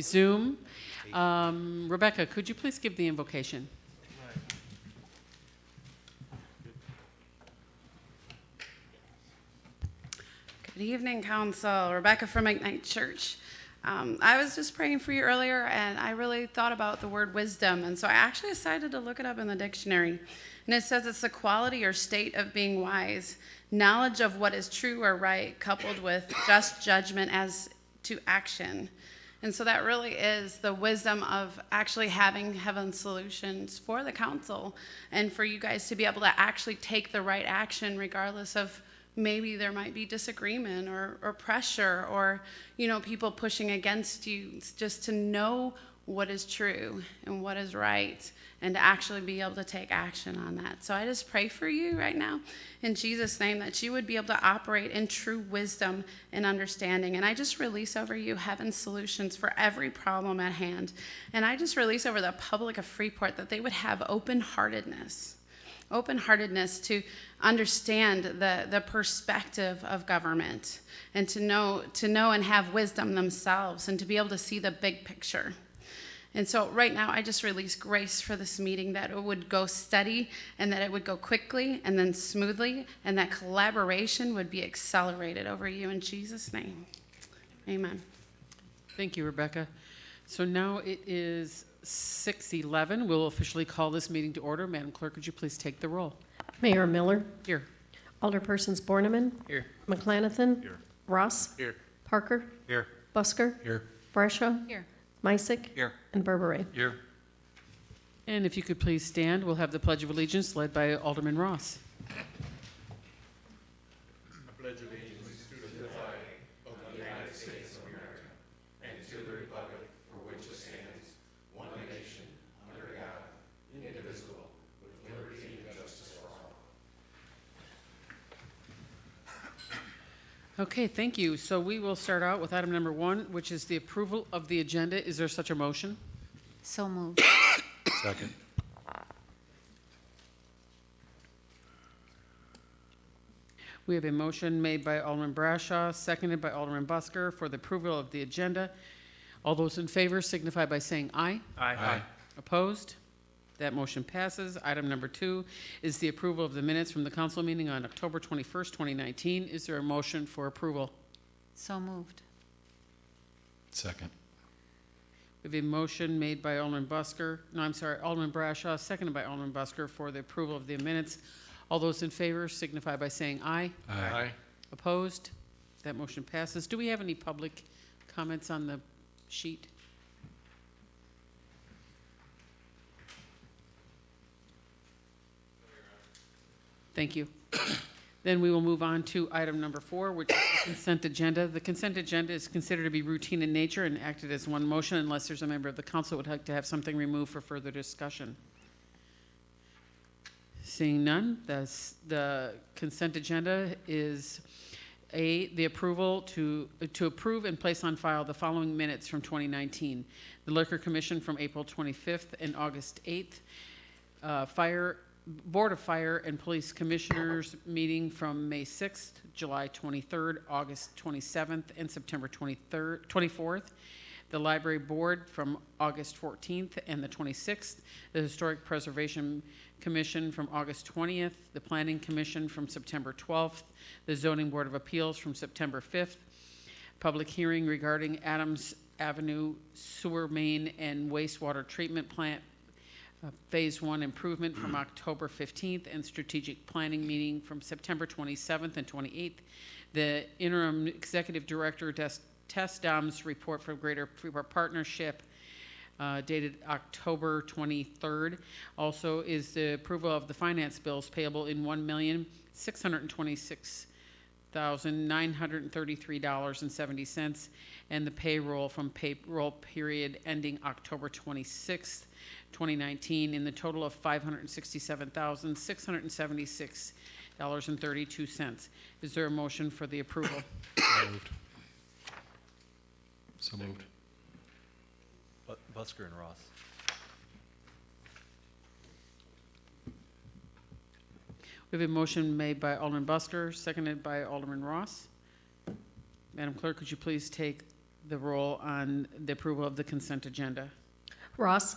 Resume. Rebecca, could you please give the invocation? Good evening, Council. Rebecca from Ignite Church. I was just praying for you earlier, and I really thought about the word wisdom, and so I actually decided to look it up in the dictionary. And it says it's the quality or state of being wise, knowledge of what is true or right, coupled with just judgment as to action. And so that really is the wisdom of actually having heaven's solutions for the council and for you guys to be able to actually take the right action regardless of maybe there might be disagreement or pressure or, people pushing against you. It's just to know what is true and what is right and to actually be able to take action on that. So I just pray for you right now in Jesus' name that you would be able to operate in true wisdom and understanding. And I just release over you heaven's solutions for every problem at hand. And I just release over the public of Freeport that they would have open-heartedness to understand the perspective of government and to know and have wisdom themselves and to be able to see the big picture. And so right now I just release grace for this meeting, that it would go steady and that it would go quickly and then smoothly, and that collaboration would be accelerated over you in Jesus' name. Amen. Thank you, Rebecca. So now it is 6:11. We'll officially call this meeting to order. Madam Clerk, would you please take the roll? Mayor Miller. Here. Alderpersons Borneman. Here. McClanathan. Here. Ross. Here. Parker. Here. Busker. Here. Brashaw. Here. Misick. Here. And Berberay. Here. And if you could please stand, we'll have the Pledge of Allegiance led by Alderman Ross. I pledge allegiance to the flag of the United States of America and to the republic for which it stands, one nation, under God, indivisible, with liberty and justice for all. Okay, thank you. So we will start out with item number 1, which is the approval of the agenda. Is there such a motion? So moved. Second. We have a motion made by Alderman Brashaw, seconded by Alderman Busker for the approval of the agenda. All those in favor signify by saying aye. Aye. Opposed? That motion passes. Item number 2 is the approval of the minutes from the council meeting on October 21st, 2019. Is there a motion for approval? So moved. Second. We have a motion made by Alderman Brashaw, seconded by Alderman Busker for the approval of the minutes. All those in favor signify by saying aye. Aye. Opposed? That motion passes. Do we have any public comments on the sheet? Thank you. Then we will move on to item number 4, which is the consent agenda. The consent agenda is considered to be routine in nature and acted as one motion unless there's a member of the council who would like to have something removed for further discussion. Seeing none, the consent agenda is the approval to approve and place on file the following minutes from 2019. The Liquor Commission from April 25th and August 8th. Board of Fire and Police Commissioners meeting from May 6th, July 23rd, August 27th, and September 24th. The Library Board from August 14th and the 26th. The Historic Preservation Commission from August 20th. The Planning Commission from September 12th. The Zoning Board of Appeals from September 5th. Public hearing regarding Adams Avenue Sewer Main and Wastewater Treatment Plant Phase 1 improvement from October 15th, and strategic planning meeting from September 27th and 28th. The interim executive director Tess Dom's report for Greater Freeport Partnership dated October 23rd. Also is the approval of the finance bills payable in $1,626,933.70, and the payroll from payroll period ending October 26th, 2019, in the total of $567,676.32. Is there a motion for the approval? So moved. Busker and Ross. We have a motion made by Alderman Busker, seconded by Alderman Ross. Madam Clerk, could you please take the roll on the approval of the consent agenda. Ross,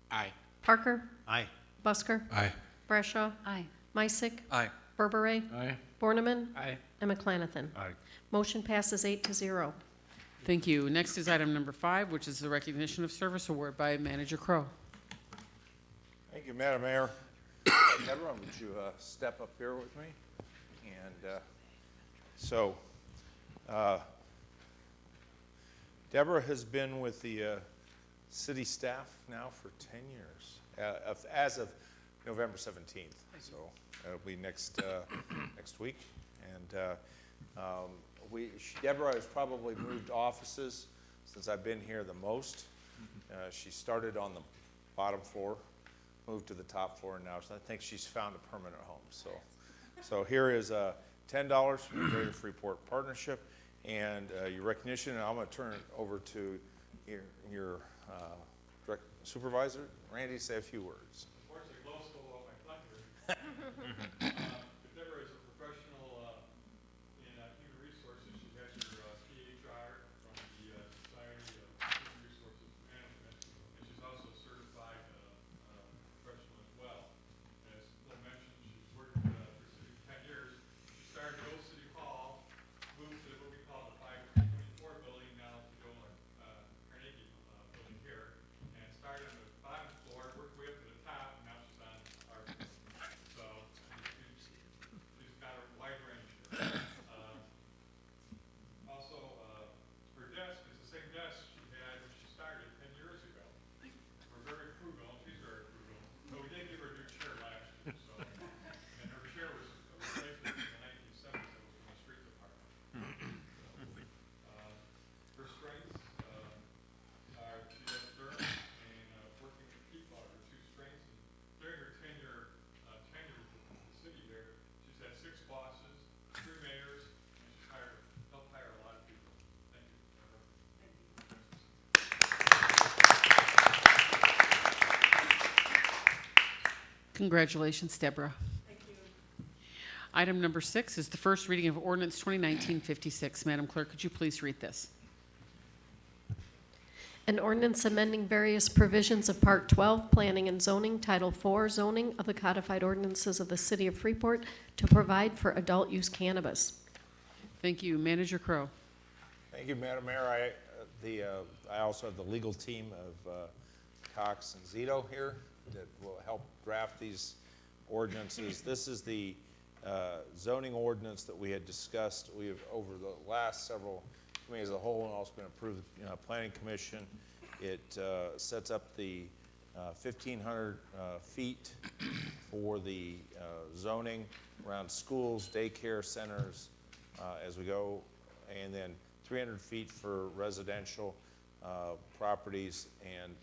Aye. Parker, Aye. Busker, Aye. Brashaw, Aye. Meissick, Aye. Berberay, Aye. Borneman, Aye. and McClanathan. Aye. Motion passes 8-0. Thank you. Next is item number 5, which is the recognition of service award by Manager Crowe. Thank you, Madam Mayor. Deborah, would you step up here with me? And Deborah has been with the city staff now for 10 years, as of November 17th. So it'll be next week. And Deborah has probably moved offices since I've been here the most. She started on the bottom floor, moved to the top floor, and now I think she's found a permanent home. So here is $10 from the Greater Freeport Partnership and your recognition. And I'm going to turn it over to your direct supervisor, Randy, to say a few words. Unfortunately, Lois stole all my thunder. But Deborah is a professional in human resources. She has her PHR from the Society of Human Resources Management, and she's also a certified professional as well. As Bill mentioned, she's worked for City 10 years. She started at Old City Hall, moved to what we call the 524 building, now to go Carnegie building here, and started on the bottom floor, worked way up to the top, and now she's on our floor. So she's got a wide range here. Also, her desk is the same desk she had when she started 10 years ago. We're very frugal, and she's very frugal. But we did give her a new chair last year, so. And her chair was replaced in the 1970s, it was from the street department. Her strengths are she has learned and working with people are her 2 strengths. And during her tenure with the city here, she's had 6 bosses, 3 mayors, and she's helped hire a lot of people. Thank you. Congratulations, Deborah. Thank you. Item number 6 is the first reading of ordinance 2019-56. Madam Clerk, could you please read this? An ordinance amending various provisions of Part 12, Planning and Zoning, Title 4, Zoning of the Codified Ordinances of the City of Freeport to provide for adult use cannabis. Thank you. Manager Crowe. Thank you, Madam Mayor. I also have the legal team of Cox and Zito here that will help draft these ordinances. This is the zoning ordinance that we had discussed. We have, over the last several committees as a whole, and also been approved, Planning Commission. It sets up the 1,500 feet for the zoning around schools, daycare centers as we go, and then 300 feet for residential properties. And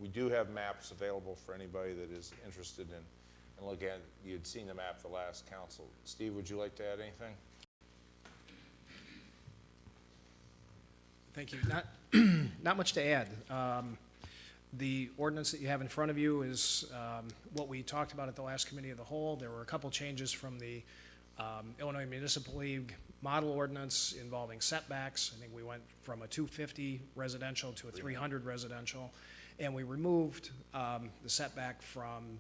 we do have maps available for anybody that is interested in looking at. You'd seen the map the last council. Steve, would you like to add anything? Thank you. Not much to add. The ordinance that you have in front of you is what we talked about at the last committee of the whole. There were a couple changes from the Illinois Municipal League model ordinance involving setbacks. I think we went from a 250 residential to a 300 residential, and we removed the setback from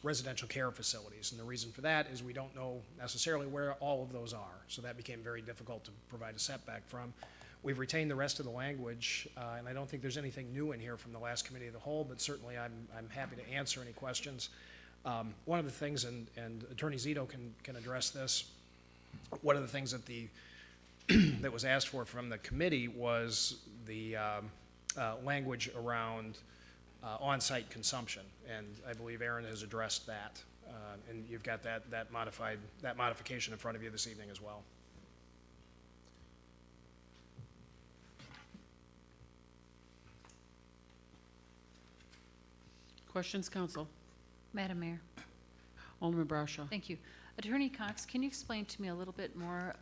residential care facilities. And the reason for that is we don't know necessarily where all of those are. So that became very difficult to provide a setback from. We've retained the rest of the language, and I don't think there's anything new in here from the last committee of the whole, but certainly I'm happy to answer any questions. One of the things, and Attorney Zito can address this, one of the things that that was asked for from the committee was the language around on-site consumption, and I believe Aaron has addressed that, and you've got that modification in front of you this evening as well. Questions, council? Madam Mayor. Alderman Brashaw. Thank you. Attorney Cox, can you explain to me a little bit more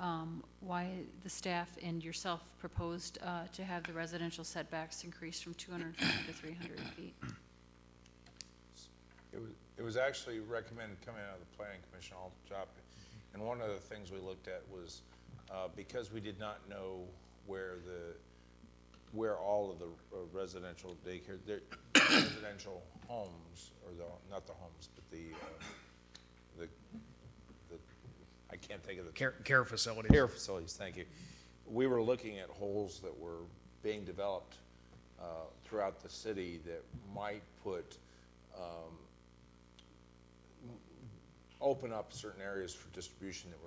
why the staff and yourself proposed to have the residential setbacks increased from 200 feet to 300 feet? It was actually recommended coming out of the Planning Commission. I'll drop And one of the things we looked at was, because we did not know where all of the residential daycare, residential homes, or not the homes, but the I can't think of the Care facilities. care facilities, thank you. We were looking at holes that were being developed throughout the city that might open up certain areas for distribution that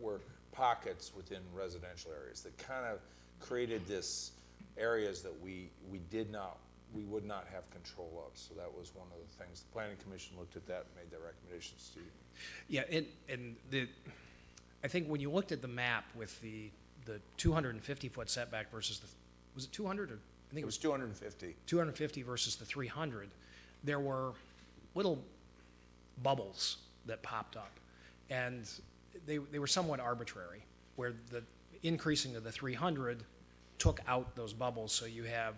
were pockets within residential areas that kind of created this areas that we would not have control of. So that was one of the things. The Planning Commission looked at that and made their recommendations to you. Yeah, I think when you looked at the map with the 250-foot setback versus was it 200 or? I think It was 250. 250 versus the 300, there were little bubbles that popped up, and they were somewhat arbitrary, where the increasing of the 300 took out those bubbles, so you have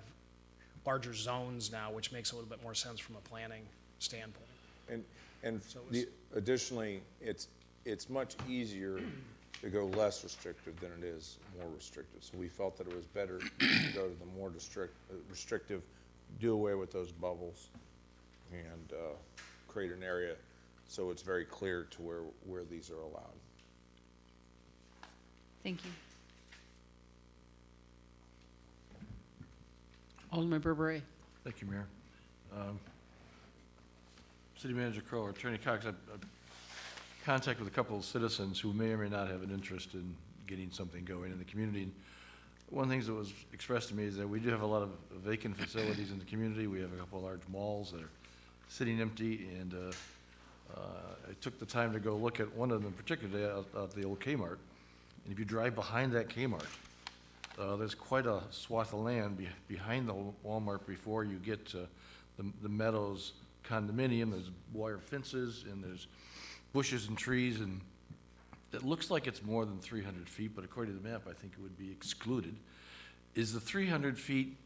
larger zones now, which makes a little bit more sense from a planning standpoint. And So it was- additionally, it's much easier to go less restrictive than it is more restrictive. So we felt that it was better to go to the more restrictive, do away with those bubbles, and create an area so it's very clear to where these are allowed. Thank you. Alderman Berberet. Thank you, Mayor. City Manager Crowe, or Attorney Cox, I've contact with a couple of citizens who may or may not have an interest in getting something going in the community. And one of the things that was expressed to me is that we do have a lot of vacant facilities in the community. We have a couple of large malls that are sitting empty, and I took the time to go look at one of them in particular, out the old Kmart. And if you drive behind that Kmart, there's quite a swath of land behind the Walmart before you get to the Meadows condominium. There's wire fences, and there's bushes and trees, and it looks like it's more than 300 feet, but according to the map, I think it would be excluded. Is the 300 feet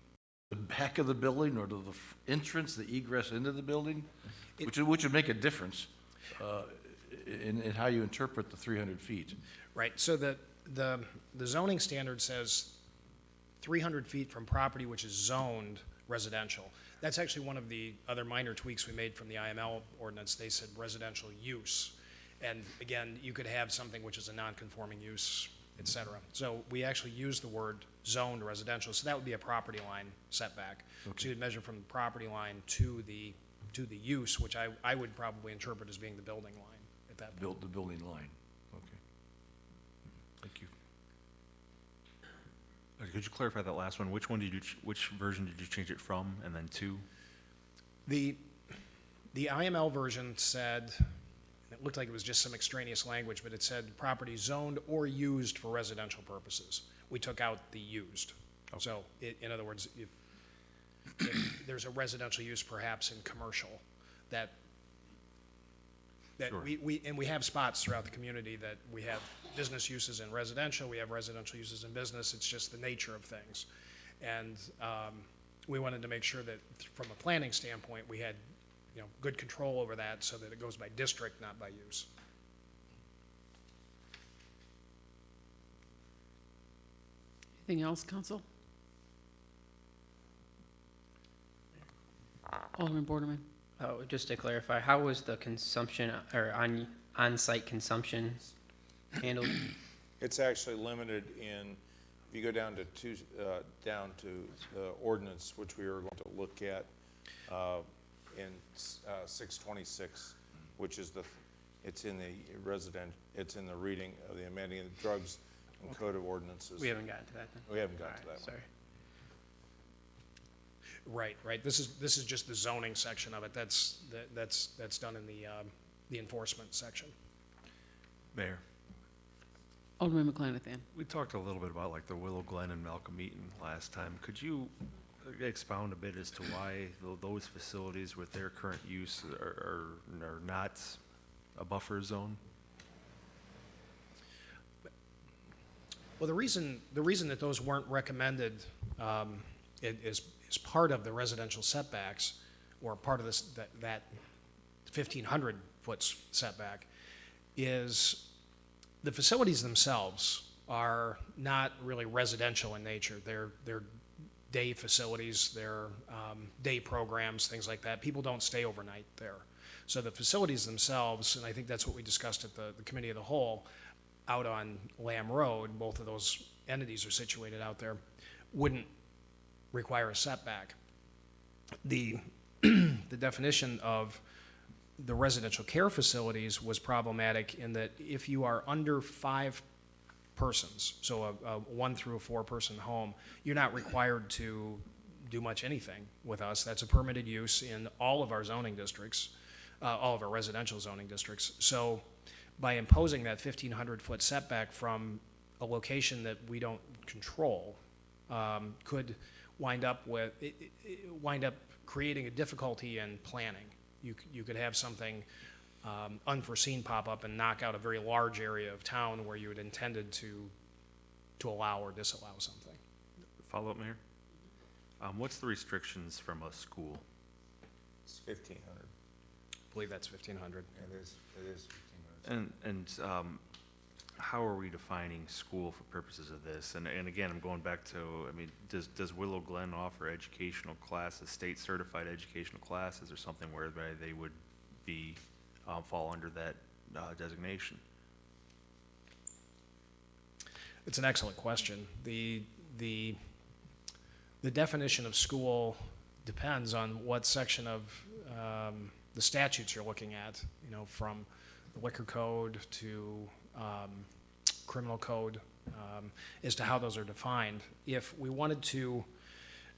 the back of the building, or to the entrance, the egress into the building? Which would make a difference in how you interpret the 300 feet. Right, so the zoning standard says 300 feet from property which is zoned residential. That's actually one of the other minor tweaks we made from the IML ordinance. They said residential use. And again, you could have something which is a non-conforming use, et cetera. So we actually use the word zoned residential, so that would be a property line setback. Okay. So you'd measure from the property line to the use, which I would probably interpret as being the building line at that point. The building line. Okay. Thank you. Could you clarify that last one? Which version did you change it from, and then to? The IML version said, it looked like it was just some extraneous language, but it said property zoned or used for residential purposes. We took out the used. Okay. So in other words, if there's a residential use perhaps in commercial, that Sure. we have spots throughout the community that we have business uses in residential, we have residential uses in business. It's just the nature of things. And we wanted to make sure that from a planning standpoint, we had good control over that so that it goes by district, not by use. Anything else, council? Alderman Borderman. Oh, just to clarify, how was the consumption or on-site consumption handled? It's actually limited in, if you go down to the ordinance, which we are going to look at in 626, which is it's in the reading of the amending of the drugs and code of ordinances. We haven't gotten to that then? We haven't gotten to All right, that one. sorry. Right. This is just the zoning section of it. That's done in the enforcement section. Mayor, Alderman McClanathan. we talked a little bit about like the Willow Glen and Malcolm Eaton last time. Could you expound a bit as to why those facilities with their current use are not a buffer zone? Well, the reason that those weren't recommended is part of the residential setbacks, or part of that 1,500 foot setback, is the facilities themselves are not really residential in nature. They're day facilities, they're day programs, things like that. People don't stay overnight there. So the facilities themselves, and I think that's what we discussed at the Committee of the Whole, out on Lamb Road, both of those entities are situated out there, wouldn't require a setback. The definition of the residential care facilities was problematic in that if you are under 5 persons, so a 1 through a 4 person home, you're not required to do much anything with us. That's a permitted use in all of our zoning districts, all of our residential zoning districts. So by imposing that 1,500-foot setback from a location that we don't control, could wind up creating a difficulty in planning. You could have something unforeseen pop up and knock out a very large area of town where you had intended to allow or disallow something. Follow up, Mayor? What's the restrictions from a school? It's 1,500. I believe that's 1,500. It is 1,500. And how are we defining school for purposes of this? And again, I'm going back to, I mean, does Willow Glen offer educational classes, state certified educational classes, or something whereby they would be, fall under that designation? It's an excellent question. The definition of school depends on what section of the statutes you're looking at, you know, from the liquor code to criminal code, as to how those are defined. If we wanted to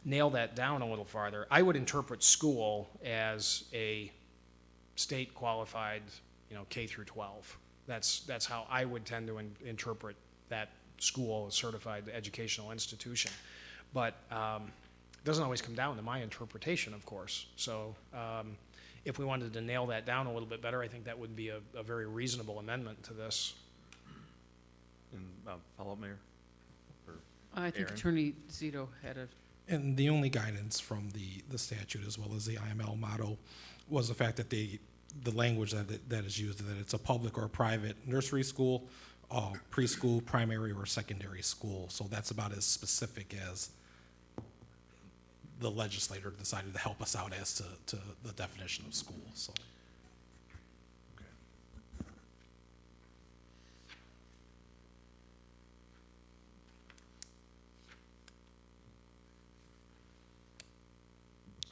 nail that down a little farther, I would interpret school as a state qualified, you know, K through 12. That's how I would tend to interpret that school, a certified educational institution. But it doesn't always come down to my interpretation, of course. So if we wanted to nail that down a little bit better, I think that would be a very reasonable amendment to this. And follow up, Mayor? Or I think Aaron? Attorney Zito had a, And the only guidance from the statute as well as the IML motto was the fact that the language that is used, that it's a public or private nursery school, preschool, primary, or secondary school. So that's about as specific as the legislator decided to help us out as to the definition of school, so.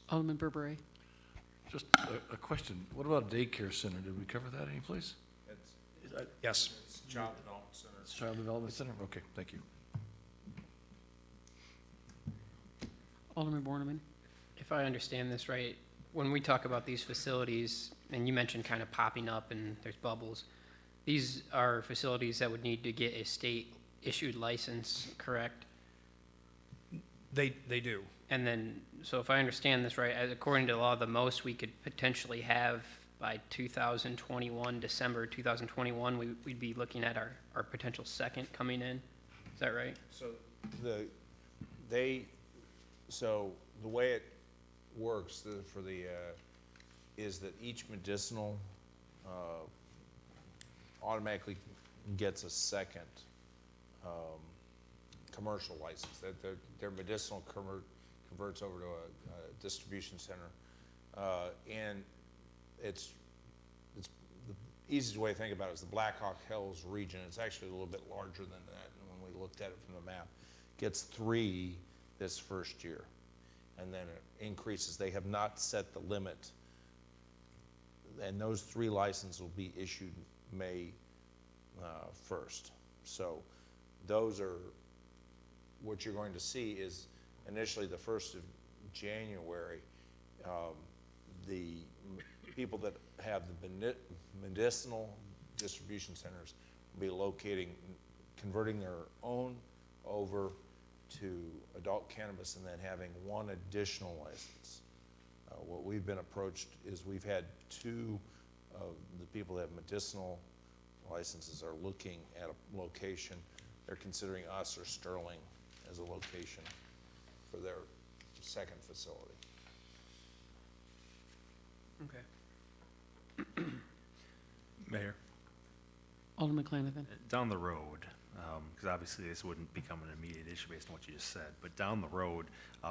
Alderman Berberay. Just a question. What about a daycare center? Did we cover that anyplace? Yes. It's Child Development Center. It's Child Development Center? Okay, thank you. Alderman Borneman. If I understand this right, when we talk about these facilities, and you mentioned kind of popping up and there's bubbles, these are facilities that would need to get a state-issued license, correct? They do. And then, so if I understand this right, according to law, the most we could potentially have by 2021, December 2021, we'd be looking at our potential second coming in. Is that right? So so the way it works is that each medicinal automatically gets a second commercial license. That their medicinal converts over to a distribution center, and it's the easiest way to think about it is the Black Hawk Hills region. It's actually a little bit larger than that. And when we looked at it from the map, gets 3 this first year, and then it increases. They have not set the limit, and those 3 licenses will be issued May 1st. So those are what you're going to see is initially the 1st of January, the people that have the medicinal distribution centers will be converting their own over to adult cannabis and then having 1 additional license. What we've been approached is we've had 2 of the people that have medicinal licenses are looking at a location. They're considering us or Sterling as a location for their second facility. Okay. Mayor? Alderman Clanathan. Down the road, because obviously this wouldn't become an immediate issue based on what you just said, but down the road,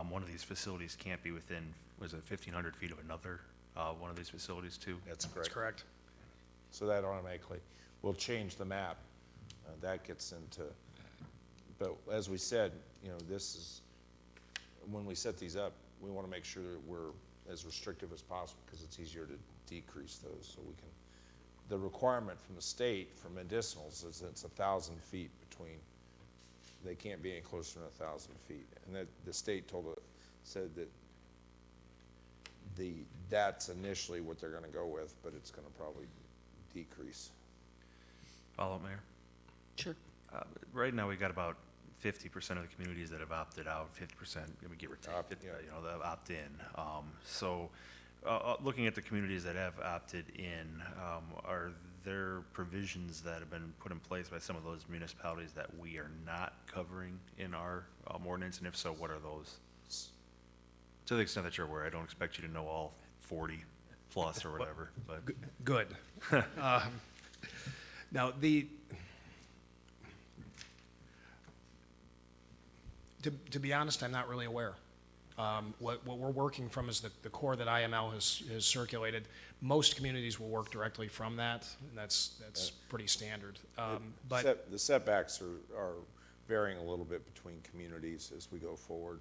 one of these facilities can't be within, was it 1,500 feet of another one of these facilities too? That's That's correct. correct. So that automatically will change the map. That gets into, but as we said, you know, this is, when we set these up, we want to make sure that we're as restrictive as possible because it's easier to decrease those. So we can, the requirement from the state for medicinals is it's 1,000 feet between, they can't be any closer than 1,000 feet. And that the state said that that's initially what they're going to go with, but it's going to probably decrease. Follow, Mayor? Sure. Right now, we got about 50% of the communities that have opted out, 50%, we give or take, Yeah. you know, that opt in. So, looking at the communities that have opted in, are there provisions that have been put in place by some of those municipalities that we are not covering in our ordinance? And if so, what are those? To the extent that you're aware, I don't expect you to know all 40 plus or whatever, but. Good. Now, to be honest, I'm not really aware. What we're working from is the core that IML has circulated. Most communities will work directly from that, and that's pretty standard. But The setbacks are varying a little bit between communities as we go forward,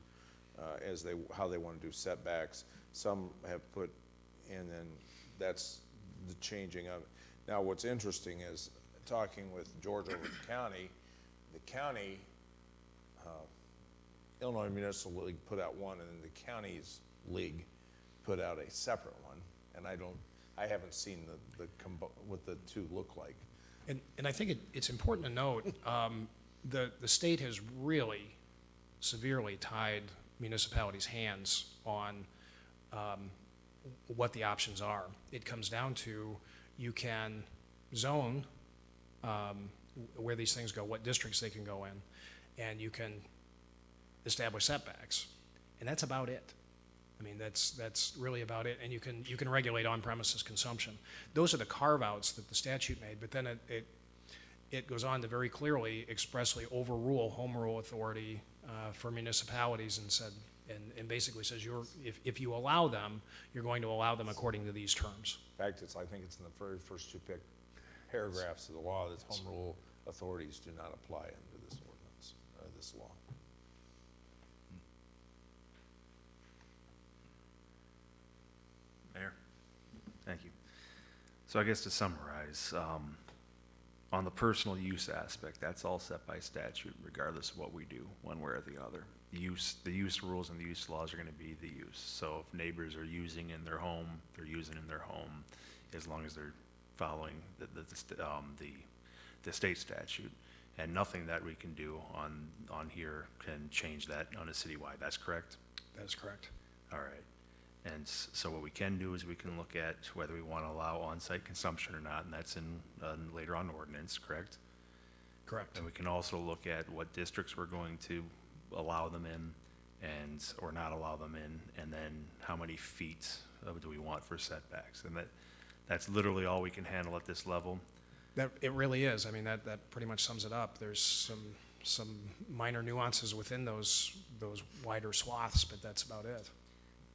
how they want to do setbacks. Some have put, and then that's the changing of it. Now, what's interesting is talking with Georgia with the county, Illinois Municipal League put out one, and then the county's league put out a separate one, and I haven't seen what the two look like. And I think it's important to note, the state has really severely tied municipalities' hands on what the options are. It comes down to, you can zone where these things go, what districts they can go in, and you can establish setbacks, and that's about it. I mean, that's really about it, and you can regulate on-premises consumption. Those are the carve-outs that the statute made, but then it goes on to very clearly expressly overrule home rule authority for municipalities and said, and basically says, if you allow them, you're going to allow them according to these terms. In fact, I think it's in the very first two paragraphs of the law that home rule authorities do not apply under this ordinance, this law. Mayor? Thank you. So I guess to summarize, on the personal use aspect, that's all set by statute, regardless of what we do, one way or the other. The use rules and the use laws are going to be the use. So if neighbors are using in their home, they're using in their home, as long as they're following the state statute. And nothing that we can do on here can change that on a citywide. That's correct? That is correct. All right. And so what we can do is we can look at whether we want to allow on-site consumption or not, and that's in later on ordinance, correct? Correct. And we can also look at what districts we're going to allow them in or not allow them in, and then how many feet do we want for setbacks. And that's literally all we can handle at this level. It really is. I mean, that pretty much sums it up. There's some minor nuances within those wider swaths, but that's about it.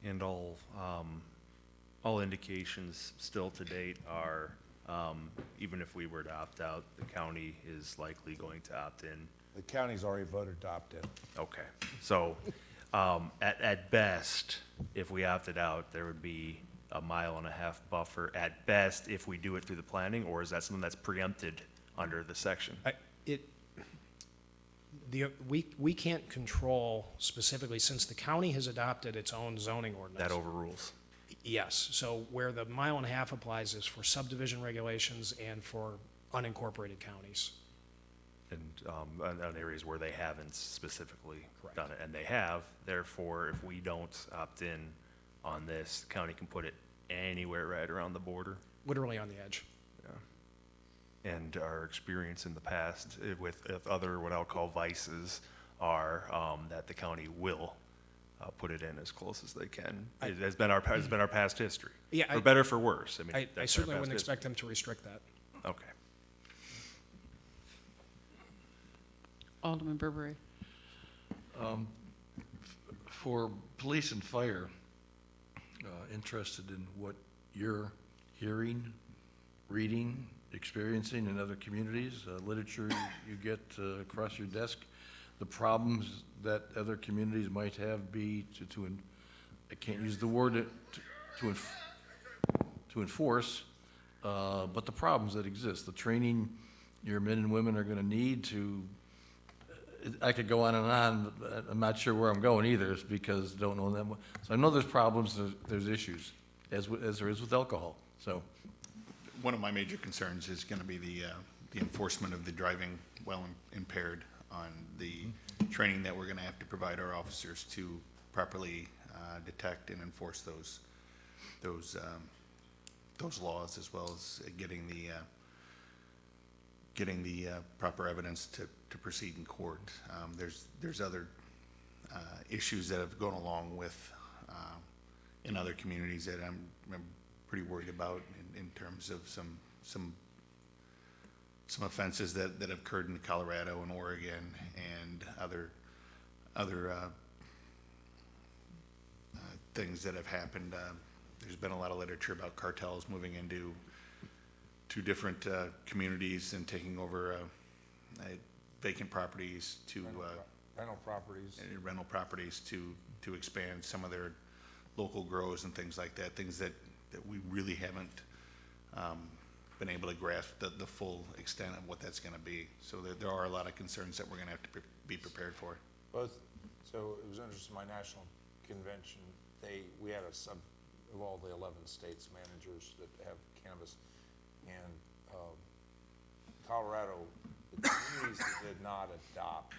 And all indications still to date are, even if we were to opt out, the county is likely going to opt in. The county's already voted to opt in. Okay, so at best, if we opted out, there would be a 1.5 mile buffer at best if we do it through the planning, or is that something that's preempted under the section? We can't control specifically, since the county has adopted its own zoning ordinance. That overrules. Yes, so where the 1.5 mile applies is for subdivision regulations and for unincorporated counties. And on areas where they haven't specifically Correct. done it, and they have, therefore, if we don't opt in on this, the county can put it anywhere right around the border. Literally on the edge. And our experience in the past with other, what I'll call vices, are that the county will put it in as close as they can. It has been our past history. Yeah, for better, for worse. I mean, I that's certainly our wouldn't past expect them to restrict that. history. Okay. Alderman Burberry. For police and fire, interested in what you're hearing, reading, experiencing in other communities, literature you get across your desk, the problems that other communities might have be I can't use the word to enforce, but the problems that exist, the training your men and women are going to need to. I could go on, but I'm not sure where I'm going either, because I don't know them. So I know there's problems, there's issues, as there is with alcohol. So, One of my major concerns is going to be the enforcement of the driving while impaired, on the training that we're going to have to provide our officers to properly detect and enforce those laws, as well as getting the proper evidence to proceed in court. There's other issues that have gone along with in other communities that I'm pretty worried about in terms of some offenses that have occurred in Colorado and Oregon and other things that have happened. There's been a lot of literature about cartels moving into two different communities and taking over vacant properties to rental properties to expand some of their local grows and things like that, things that we really haven't been able to grasp the full extent of what that's going to be. So there are a lot of concerns that we're going to have to be prepared for. So it was interesting, my national convention, we had a sub of all the 11 states managers that have cannabis, and Colorado, the communities that did not adopt,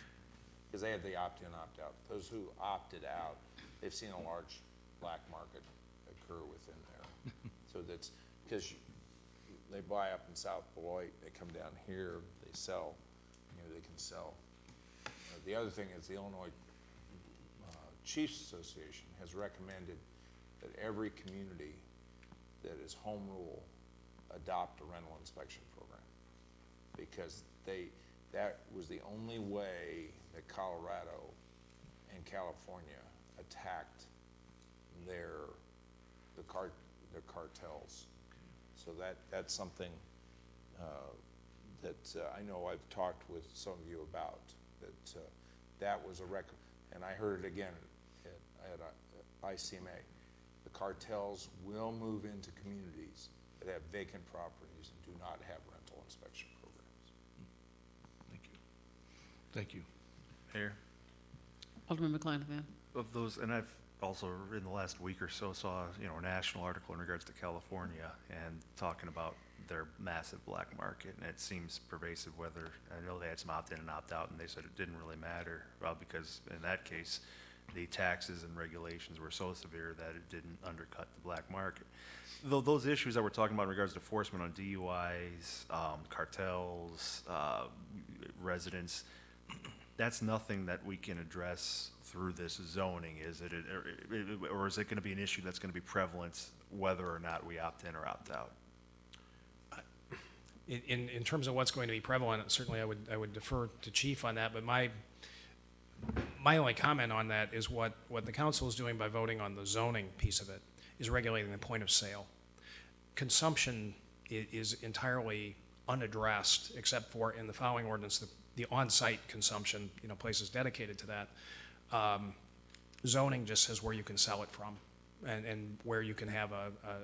because they had the opt-in, opt-out, those who opted out, they've seen a large black market occur within there. So that's because they buy up in South Beloit, they come down here, they sell, they can sell. The other thing is the Illinois Chiefs Association has recommended that every community that is home rule adopt a rental inspection program, because that was the only way that Colorado and California attacked the cartels. So that's something that I know I've talked with some of you about, that was a record, and I heard it again at ICMA. The cartels will move into communities that have vacant properties and do not have rental inspection programs. thank you. Thank you. Mayor, Alderman McClanahan. of those, and I've also in the last week or so saw a national article in regards to California and talking about their massive black market, and it seems pervasive. Whether I know they had some opt-in and opt-out, and they said it didn't really matter, because in that case, the taxes and regulations were so severe that it didn't undercut the black market. Though those issues that we're talking about in regards to enforcement on DUIs, cartels, residents, that's nothing that we can address through this zoning, is it? Or is it going to be an issue that's going to be prevalent whether or not we opt in or opt out? In terms of what's going to be prevalent, certainly I would defer to Chief on that, but my only comment on that is what the council is doing by voting on the zoning piece of it is regulating the point of sale. Consumption is entirely unaddressed, except for in the following ordinance, the on-site consumption, places dedicated to that. Zoning just says where you can sell it from and where you can have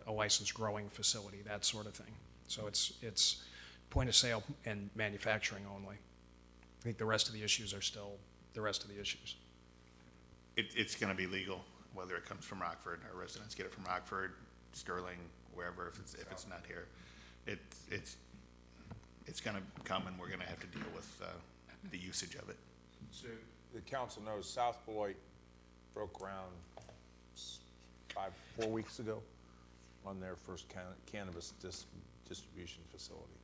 a licensed growing facility, that sort of thing. So it's point of sale and manufacturing only. I think the rest of the issues are still the rest of the issues. It's going to be legal, whether it comes from Rockford. Our residents get it from Rockford, Sterling, wherever, if it's not here. It's going to come, and we're going to have to deal with the usage of it. So the council knows South Beloit broke ground 4 weeks ago on their first cannabis distribution facility,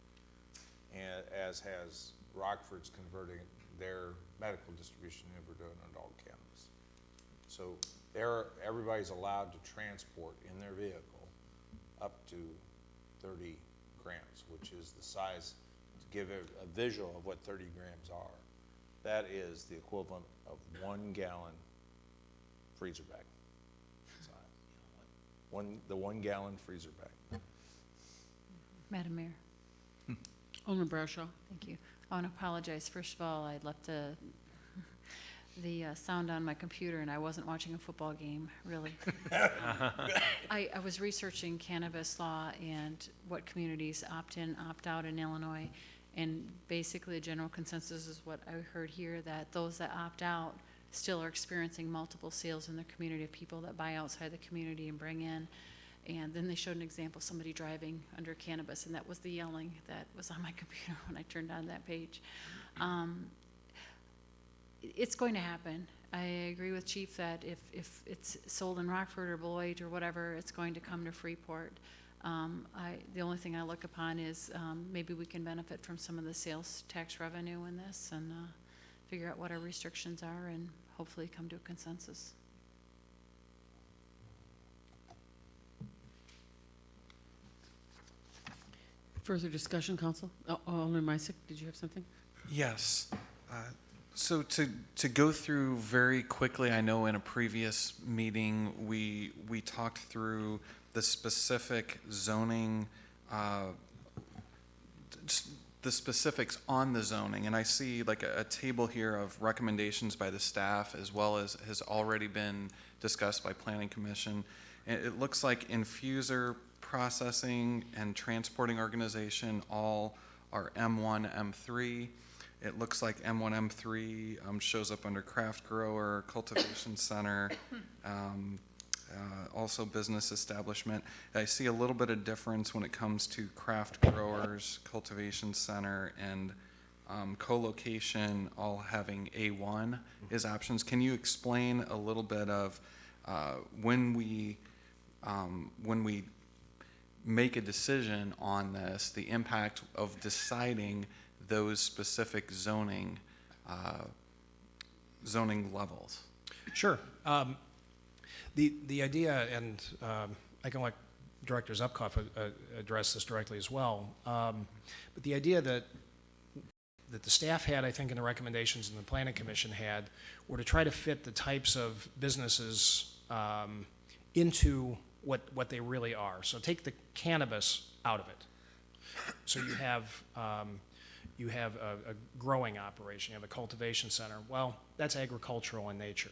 and as has Rockford's converting their medical distribution over to an adult cannabis. So everybody's allowed to transport in their vehicle up to 30 grams, which is the size, to give a visual of what 30 grams are. that is the equivalent of 1 gallon freezer bag. The 1 gallon freezer bag. Madam Mayor, Alderman Bradshaw. thank you. I want to apologize. First of all, I left the sound on my computer and I wasn't watching a football game, really. I was researching cannabis law and what communities opt in, opt out in Illinois. And basically, a general consensus is what I heard here, that those that opt out still are experiencing multiple sales in the community of people that buy outside the community and bring in. And then they showed an example of somebody driving under cannabis, and that was the yelling that was on my computer when I turned on that page. It's going to happen. I agree with Chief that if it's sold in Rockford or Beloit or whatever, it's going to come to Freeport. The only thing I look upon is maybe we can benefit from some of the sales tax revenue in this and figure out what our restrictions are and hopefully come to a consensus. Further discussion, Council? Alderman Meissen, did you have something? Yes. So to go through very quickly, I know in a previous meeting, we talked through the specific zoning, just the specifics on the zoning, and I see like a table here of recommendations by the staff as well as has already been discussed by Planning Commission. And it looks like infuser, processing, and transporting organization all are M1, M3. It looks like M1, M3 shows up under craft grower, cultivation center, also business establishment. I see a little bit of difference when it comes to craft growers, cultivation center, and co-location all having A1 as options. Can you explain a little bit of when we make a decision on this, the impact of deciding those specific zoning levels? Sure. The idea, and I can let Director Zupkoff address this directly as well, but the idea that the staff had, I think, in the recommendations and the Planning Commission had, were to try to fit the types of businesses into what they really are. So take the cannabis out of it. So you have a growing operation, you have a cultivation center. Well, that's agricultural in nature.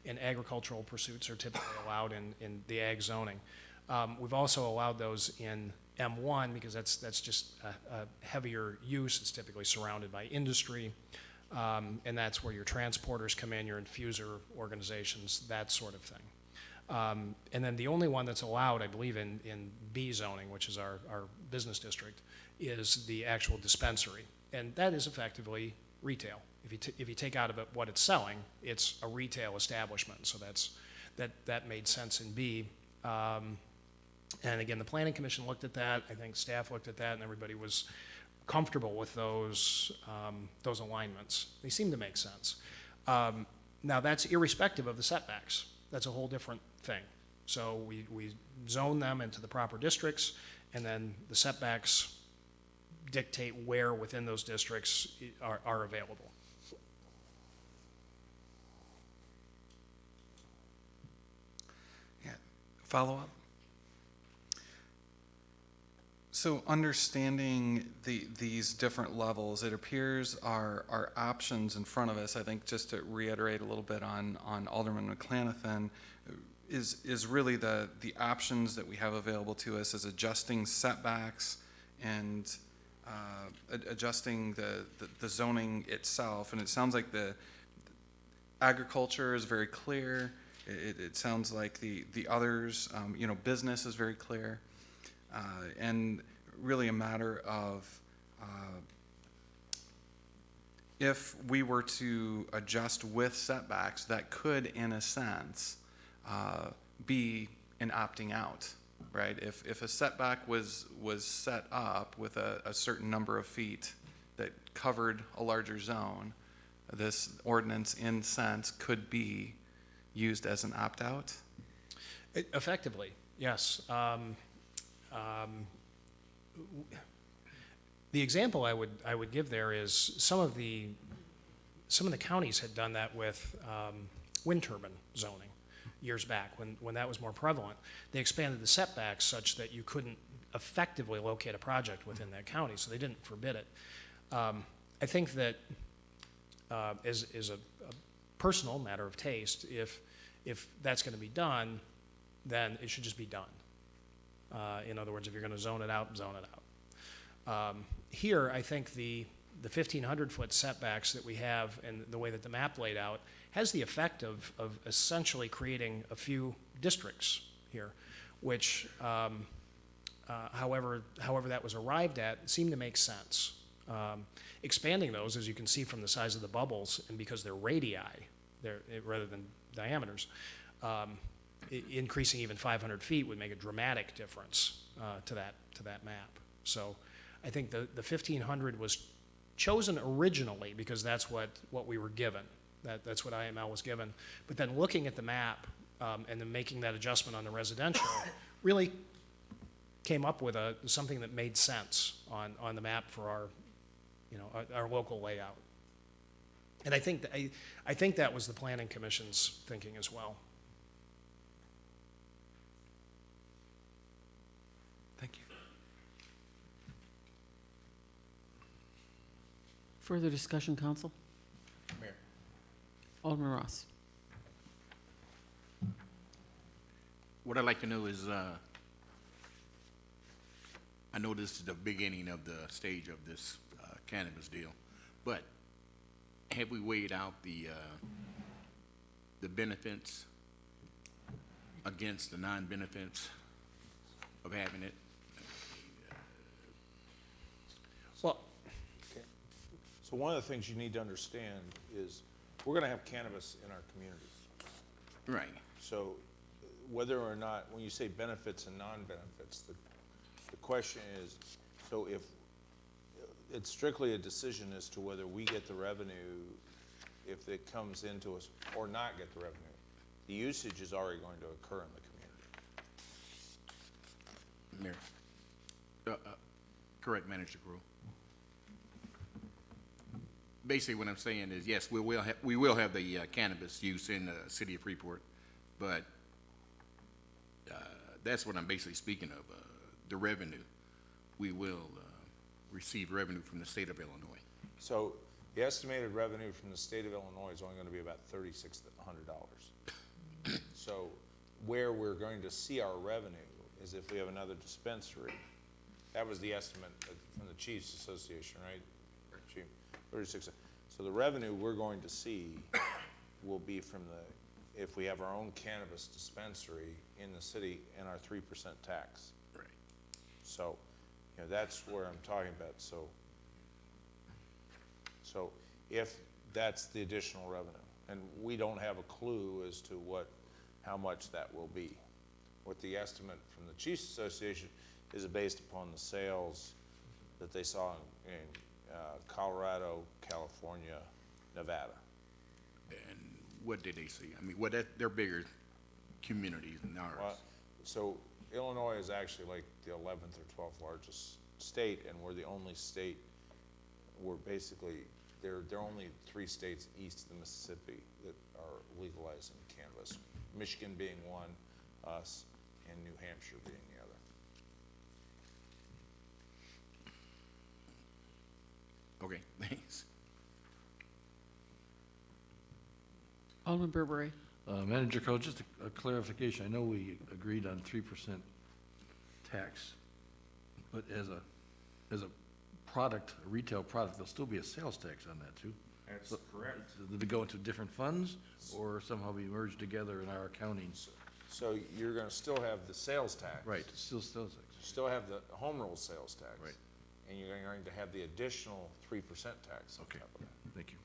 And agricultural pursuits are typically allowed in the ag zoning. We've also allowed those in M1 because that's just a heavier use. It's typically surrounded by industry, and that's where your transporters come in, your infuser organizations, that sort of thing. And then the only one that's allowed, I believe, in B zoning, which is our business district, is the actual dispensary. And that is effectively retail. If you take out of it what it's selling, it's a retail establishment. So that made sense in B. And again, the Planning Commission looked at that. I think staff looked at that, and everybody was comfortable with those alignments. They seem to make sense. Now that's irrespective of the setbacks. That's a whole different thing. So we zone them into the proper districts, and then the setbacks dictate where within those districts are available. Yeah. Follow up? So understanding these different levels, it appears our options in front of us, I think just to reiterate a little bit on Alderman McClanathan, is really the options that we have available to us is adjusting setbacks and adjusting the zoning itself. And it sounds like the agriculture is very clear. It sounds like the others, business is very clear. And really a matter of if we were to adjust with setbacks, that could, in a sense, be an opting out, right? If a setback was set up with a certain number of feet that covered a larger zone, this ordinance, in sense, could be used as an opt-out? Effectively, yes. The example I would give there is some of the some of the counties had done that with wind turbine zoning years back when that was more prevalent. They expanded the setbacks such that you couldn't effectively locate a project within that county, so they didn't forbid it. I think that as a personal matter of taste, if that's going to be done, then it should just be done. In other words, if you're going to zone it out, zone it out. Here, I think the 1,500-foot setbacks that we have and the way that the map laid out has the effect of essentially creating a few districts here, which, however that was arrived at, seemed to make sense. Expanding those, as you can see from the size of the bubbles, and because they're radii, rather than diameters, increasing even 500 feet would make a dramatic difference to that map. So I think the 1,500 was chosen originally because that's what we were given. That's what IML was given. But then looking at the map and then making that adjustment on the residential really came up with something that made sense on the map for our local layout. And I think that was the Planning Commission's thinking as well. Thank you. Further discussion, council? Mayor. Alderman Ross. What I'd like to know is, I know this is the beginning of the stage of this cannabis deal, but have we weighed out the benefits against the non-benefits of having it? Well, So one of the things you need to understand is we're going to have cannabis in our community. Right. So whether or not, when you say benefits and non-benefits, the question is, so if it's strictly a decision as to whether we get the revenue, if it comes into us, or not get the revenue, the usage is already going to occur in the community. Mayor, correct, Manager Crew. Basically, what I'm saying is, yes, we will have the cannabis use in the city of Freeport, but that's what I'm basically speaking of, the revenue. We will receive revenue from the state of Illinois. So the estimated revenue from the state of Illinois is only going to be about $3,600. So where we're going to see our revenue is if we have another dispensary. That was the estimate from the Chiefs Association, right? Chief, 36. So the revenue we're going to see will be from if we have our own cannabis dispensary in the city and our 3% tax. Right. So, that's where I'm talking about. So if that's the additional revenue, and we don't have a clue as to how much that will be. What the estimate from the Chiefs Association is based upon the sales that they saw in Colorado, California, Nevada. And what did they see? I mean, they're bigger communities than ours. Well, so Illinois is actually like the 11th or 12th largest state, and we're the only state. We're basically there are only 3 states east of the Mississippi that are legalizing cannabis. Michigan being one, us, and New Hampshire being the other. Okay, thanks. Alderman Burberry. Manager Crowe, just a clarification. I know we agreed on 3% tax, but as a product, a retail product, there'll still be a sales tax on that too. That's So, correct. Did they go into different funds or somehow be merged together in our accounting? So you're going to still have the sales tax. Right, it's still sales tax. You still have the home rule sales tax. Right. And you're going to have the additional 3% tax on Okay, top of that. thank you.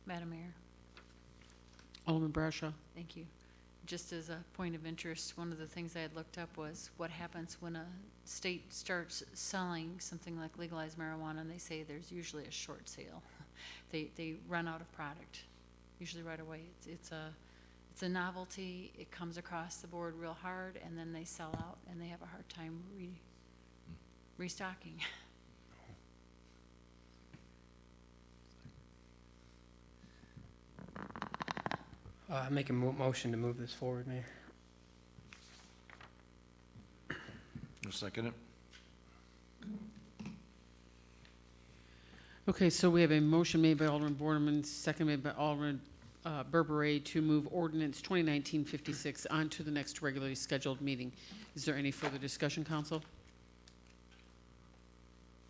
Madam Mayor, Alderman Bradshaw. thank you. Just as a point of interest, one of the things I had looked up was what happens when a state starts selling something like legalized marijuana, and they say there's usually a short sale. They run out of product, usually right away. It's a novelty. It comes across the board real hard, and then they sell out, and they have a hard time restocking. Make a motion to move this forward, Mayor. I'll second it. Okay, so we have a motion made by Alderman Borneman, second made by Alderman Berberay to move ordinance 2019-56 on to the next regularly scheduled meeting. Is there any further discussion, council?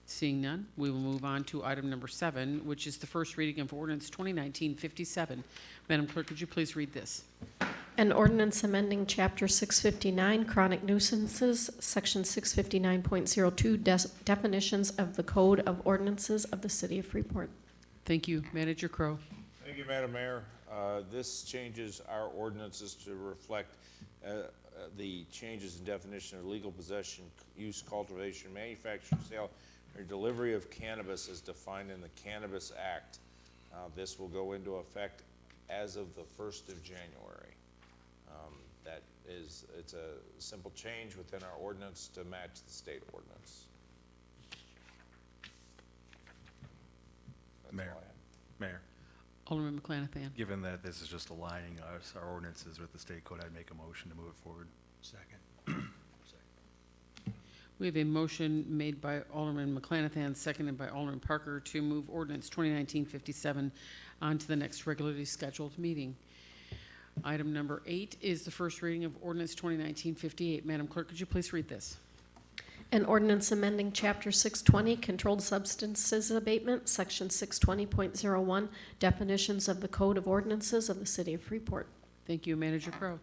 Seeing none, we will move on to item number 7, which is the first reading of ordinance 2019-57. Madam Clerk, could you please read this? An ordinance amending Chapter 659, chronic nuisances, Section 659.02, definitions of the Code of Ordinances of the City of Freeport. Thank you. Manager Crowe. Thank you, Madam Mayor. This changes our ordinances to reflect the changes in definition of legal possession, use, cultivation, manufacture, sale, or delivery of cannabis as defined in the Cannabis Act. This will go into effect as of the 1st of January. It's a simple change within our ordinance to match the state ordinance. That's Mayor. all I have. Mayor, Alderman McClanathan. given that this is just aligning our ordinances with the state code, I'd make a motion to move it forward. Second. We have a motion made by Alderman McClanathan, seconded by Alderman Parker to move ordinance 2019-57 on to the next regularly scheduled meeting. Item number 8 is the first reading of ordinance 2019-58. Madam Clerk, could you please read this? An ordinance amending Chapter 620, controlled substances abatement, Section 620.01, definitions of the Code of Ordinances of the City of Freeport. Thank you. Manager Crowe.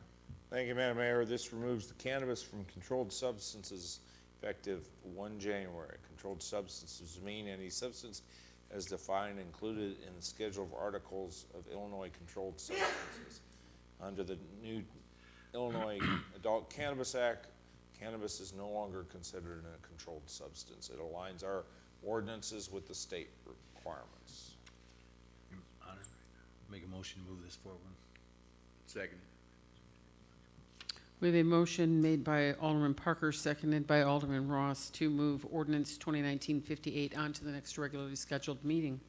Thank you, Madam Mayor. This removes the cannabis from controlled substances effective 1 January. Controlled substances mean any substance as defined and included in the schedule of articles of Illinois Controlled Substances. Under the new Illinois Adult Cannabis Act, cannabis is no longer considered a controlled substance. It aligns our ordinances with the state requirements. Make a motion to move this forward. Second. We have a motion made by Alderman Parker, seconded by Alderman Ross to move ordinance 2019-58 on to the next regularly scheduled meeting.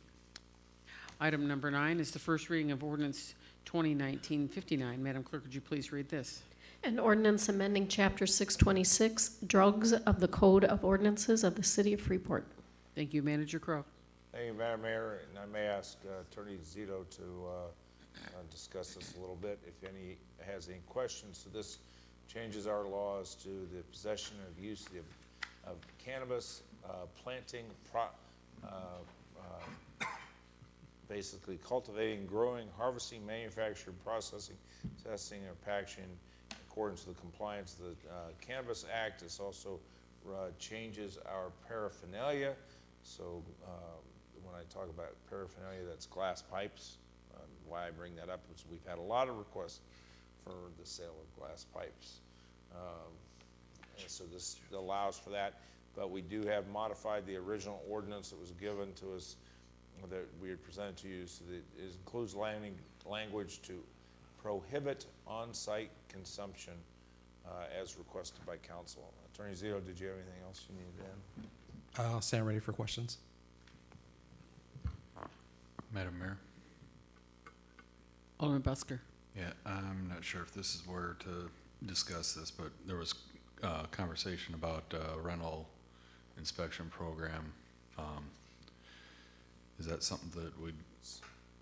Item number 9 is the first reading of ordinance 2019-59. Madam Clerk, would you please read this? An ordinance amending Chapter 626, drugs of the Code of Ordinances of the City of Freeport. Thank you. Manager Crowe. Thank you, Madam Mayor, and I may ask Attorney Zito to discuss this a little bit. If any has any questions, so this changes our laws to the possession of use of cannabis, planting, basically cultivating, growing, harvesting, manufacturing, processing, testing, or packaging in accordance with compliance of the Cannabis Act. This also changes our paraphernalia. So when I talk about paraphernalia, that's glass pipes. Why I bring that up is we've had a lot of requests for the sale of glass pipes. And so this allows for that, but we do have modified the original ordinance that was given to us that we had presented to you, so that it includes language to prohibit on-site consumption as requested by council. Attorney Zito, did you have anything else you needed to add? I'll stand ready for questions. Madam Mayor? Alderman Busker. Yeah, I'm not sure if this is where to discuss this, but there was conversation about rental inspection program. Is that something that we'd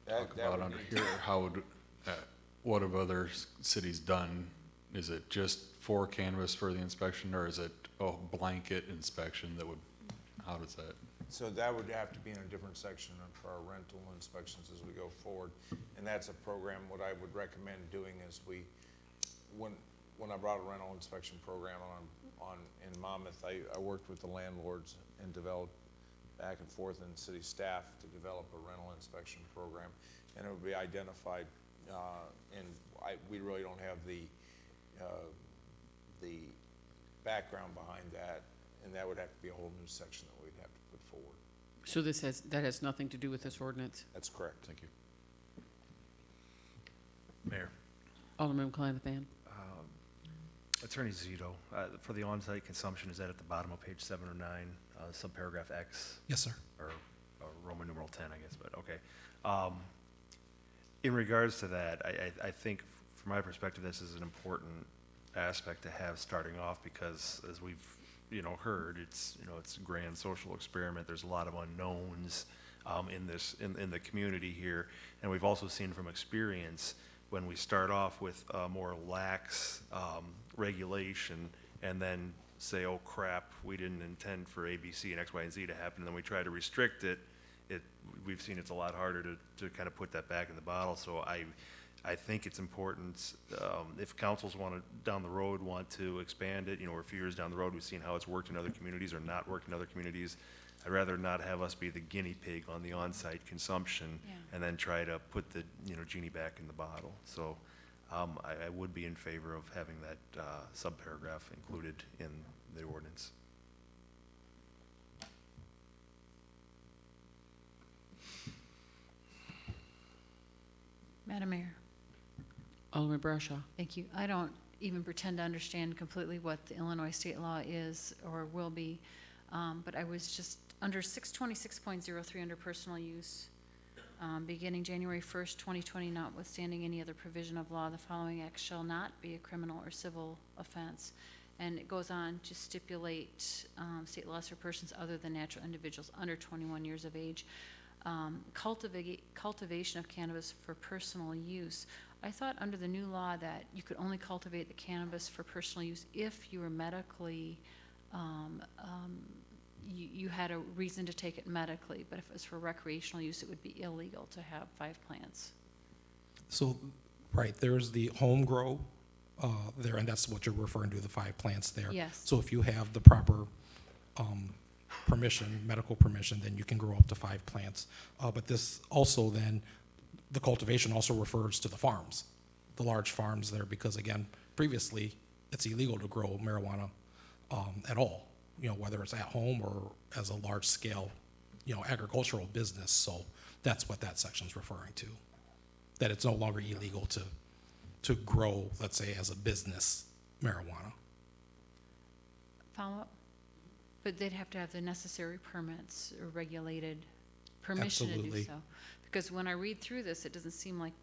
talk about under here? How would, what have other cities done? Is it just for cannabis for the inspection, or is it a blanket inspection that would, how does that? So that would have to be in a different section for our rental inspections as we go forward. And that's a program, what I would recommend doing is when I brought a rental inspection program in Monmouth, I worked with the landlords and developed back and forth and city staff to develop a rental inspection program. And it would be identified, we really don't have the background behind that, and that would have to be a whole new section that we'd have to put forward. So that has nothing to do with this ordinance? That's correct. Thank you. Mayor, Alderman McClanathan. Attorney Zito, for the on-site consumption, is that at the bottom of page 7 or 9, subparagraph X? Yes, sir. Or Roman numeral 10, I guess, but okay. In regards to that, I think, from my perspective, this is an important aspect to have starting off, because as we've, heard, it's a grand social experiment. There's a lot of unknowns in the community here, and we've also seen from experience, when we start off with more lax regulation and then say, oh crap, we didn't intend for A, B, C, and X, Y, and Z to happen, and then we try to restrict it, we've seen it's a lot harder to kind of put that back in the bottle. So I think it's important, if councils down the road want to expand it, or a few years down the road, we've seen how it's worked in other communities or not worked in other communities. I'd rather not have us be the guinea pig on the on-site consumption and then try to put the, genie back in the bottle. So I would be in favor of having that subparagraph included in the ordinance. Madam Mayor, Alderman Bradshaw. thank you. I don't even pretend to understand completely what the Illinois state law is or will be, but I was just under 626.03 under personal use, beginning January 1st, 2020, notwithstanding any other provision of law, the following act shall not be a criminal or civil offense. And it goes on to stipulate state laws for persons other than natural individuals under 21 years of age. Cultivation of cannabis for personal use. I thought under the new law that you could only cultivate the cannabis for personal use if you were medically, you had a reason to take it medically, but if it was for recreational use, it would be illegal to have 5 plants. So, right, there's the home grow there, and that's what you're referring to, the 5 plants there. Yes. So if you have the proper permission, medical permission, then you can grow up to 5 plants. But this also then, the cultivation also refers to the farms, the large farms there, because again, previously, it's illegal to grow marijuana at all, whether it's at home or as a large scale, agricultural business. So that's what that section's referring to, that it's no longer illegal to grow, let's say, as a business, marijuana. Follow up? But they'd have to have the necessary permits or regulated permission to do Absolutely. so. Because when I read through this, it doesn't seem like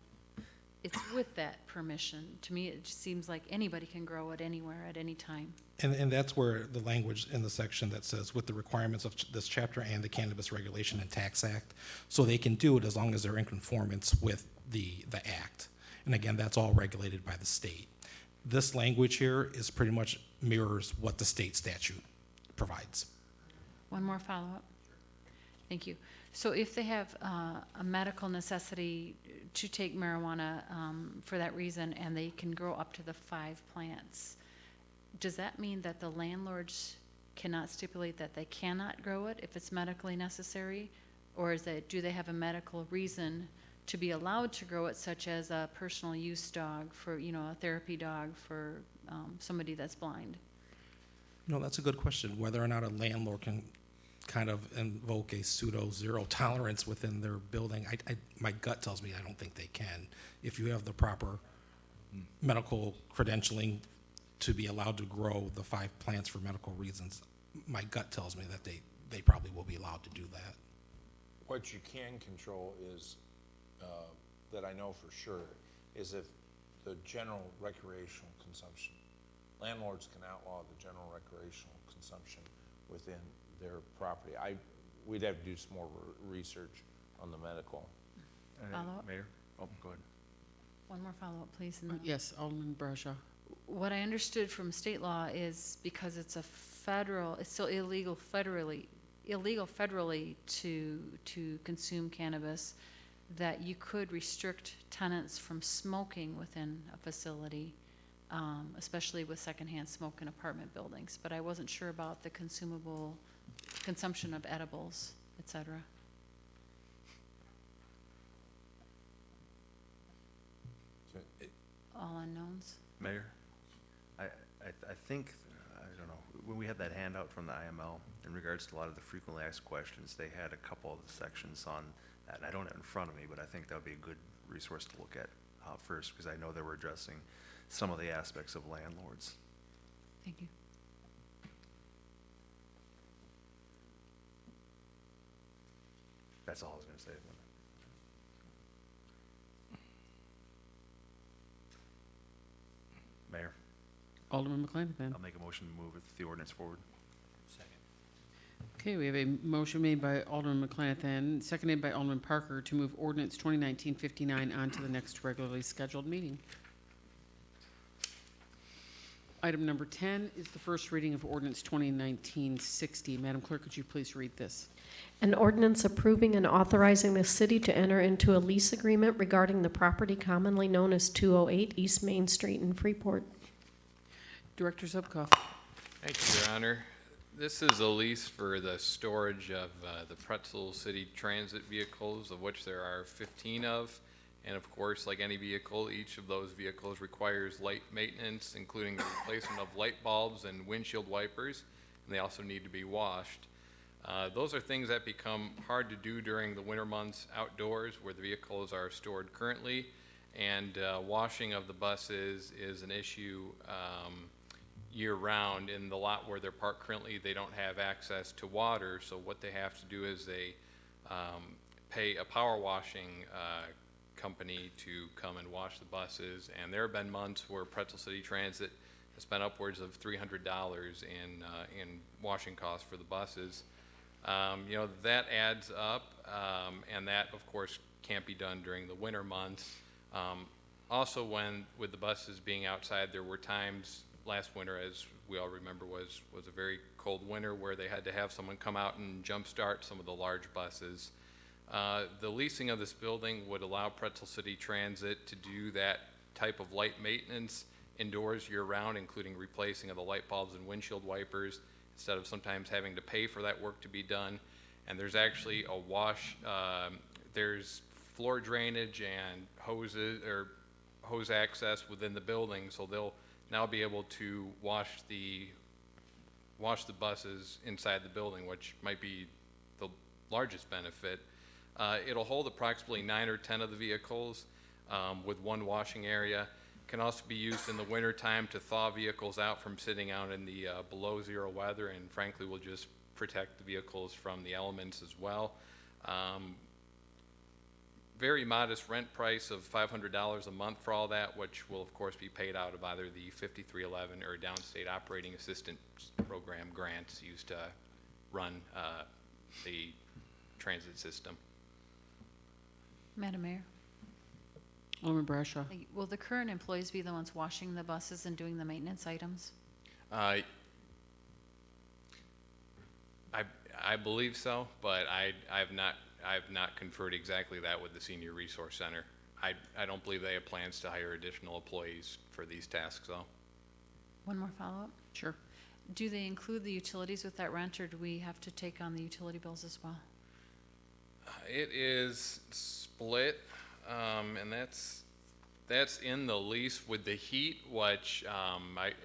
it's with that permission. To me, it just seems like anybody can grow it anywhere at any time. And that's where the language in the section that says with the requirements of this chapter and the Cannabis Regulation and Tax Act, so they can do it as long as they're in conformance with the act. And again, that's all regulated by the state. This language here is pretty much mirrors what the state statute provides. One more follow-up. Thank you. So if they have a medical necessity to take marijuana for that reason, and they can grow up to the 5 plants, does that mean that the landlords cannot stipulate that they cannot grow it if it's medically necessary? Or do they have a medical reason to be allowed to grow it, such as a personal use dog for, a therapy dog for somebody that's blind? That's a good question, whether or not a landlord can kind of invoke a pseudo zero tolerance within their building. My gut tells me I don't think they can. If you have the proper medical credentialing to be allowed to grow the 5 plants for medical reasons, my gut tells me that they probably will be allowed to do that. What you can control is, that I know for sure, is if the general recreational consumption, landlords can outlaw the general recreational consumption within their property. We'd have to do some more research on the medical. Follow-up? Mayor? Oh, go ahead. One more follow-up, please. And then- Yes, Alderman Bradshaw. What I understood from state law is because it's it's still illegal federally to consume cannabis, that you could restrict tenants from smoking within a facility, especially with secondhand smoke in apartment buildings. But I wasn't sure about the consumption of edibles, et cetera. All unknowns. Mayor, I think, I don't know, when we had that handout from the IML in regards to a lot of the frequently asked questions, they had a couple of the sections on that. And I don't have it in front of me, but I think that would be a good resource to look at first, because I know they were addressing some of the aspects of landlords. Thank you. That's all I was gonna say. Mayor, Alderman McClanathan. I'll make a motion to move the ordinance forward. Okay, we have a motion made by Alderman McClanathan, seconded by Alderman Parker to move ordinance 2019-59 on to the next regularly scheduled meeting. Item number 10 is the first reading of ordinance 2019-60. Madam Clerk, could you please read this? An ordinance approving and authorizing the city to enter into a lease agreement regarding the property commonly known as 208 East Main Street in Freeport. Director Zubkov. Thank you, Your Honor. This is a lease for the storage of the Pretzel City Transit vehicles, of which there are 15 of. And of course, like any vehicle, each of those vehicles requires light maintenance, including the replacement of light bulbs and windshield wipers, and they also need to be washed. Those are things that become hard to do during the winter months outdoors where the vehicles are stored currently, and washing of the buses is an issue year-round. In the lot where they're parked currently, they don't have access to water, so what they have to do is they pay a power washing company to come and wash the buses, and there have been months where Pretzel City Transit has spent upwards of $300 in washing costs for the buses. You know, that adds up, and that, of course, can't be done during the winter months. Also, with the buses being outside, there were times last winter, as we all remember, was a very cold winter where they had to have someone come out and jumpstart some of the large buses. The leasing of this building would allow Pretzel City Transit to do that type of light maintenance indoors year-round, including replacing of the light bulbs and windshield wipers, instead of sometimes having to pay for that work to be done. And there's actually there's floor drainage and hose access within the building, so they'll now be able to wash the buses inside the building, which might be the largest benefit. It'll hold approximately 9 or 10 of the vehicles with one washing area. Can also be used in the winter time to thaw vehicles out from sitting out in the below zero weather, and frankly will just protect the vehicles from the elements as well. Very modest rent price of $500 a month for all that, which will of course be paid out of either the 5311 or Downstate Operating Assistance Program grants used to run the transit system. Madam Mayor, Alderman Brashaw. will the current employees be the ones washing the buses and doing the maintenance items? I believe so, but I've not conferred exactly that with the Senior Resource Center. I don't believe they have plans to hire additional employees for these tasks, though. One more follow-up. Sure. Do they include the utilities with that rent, or do we have to take on the utility bills as well? It is split, and that's in the lease with the heat, which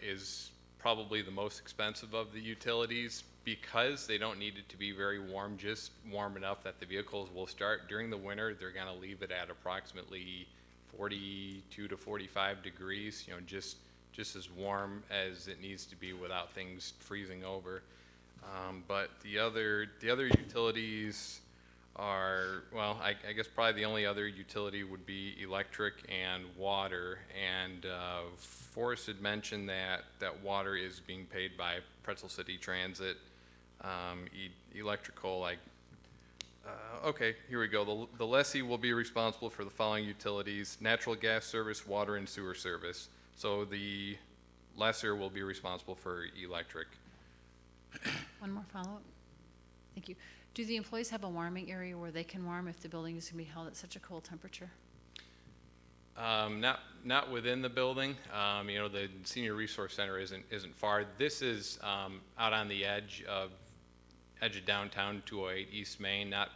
is probably the most expensive of the utilities, because they don't need it to be very warm, just warm enough that the vehicles will start. During the winter, they're going to leave it at approximately 42 to 45 degrees, you know, just as warm as it needs to be without things freezing over. But the other utilities are, well, I guess probably the only other utility would be electric and water. And Forrest had mentioned that water is being paid by Pretzel City Transit. Electrical, okay, here we go. The lessee will be responsible for the following utilities: natural gas service, water, and sewer service. So the lessor will be responsible for electric. One more follow-up. Thank you. Do the employees have a warming area where they can warm if the building is going to be held at such a cold temperature? Not within the building. You know, the Senior Resource Center isn't far. This is out on the edge of downtown 208 East Main, not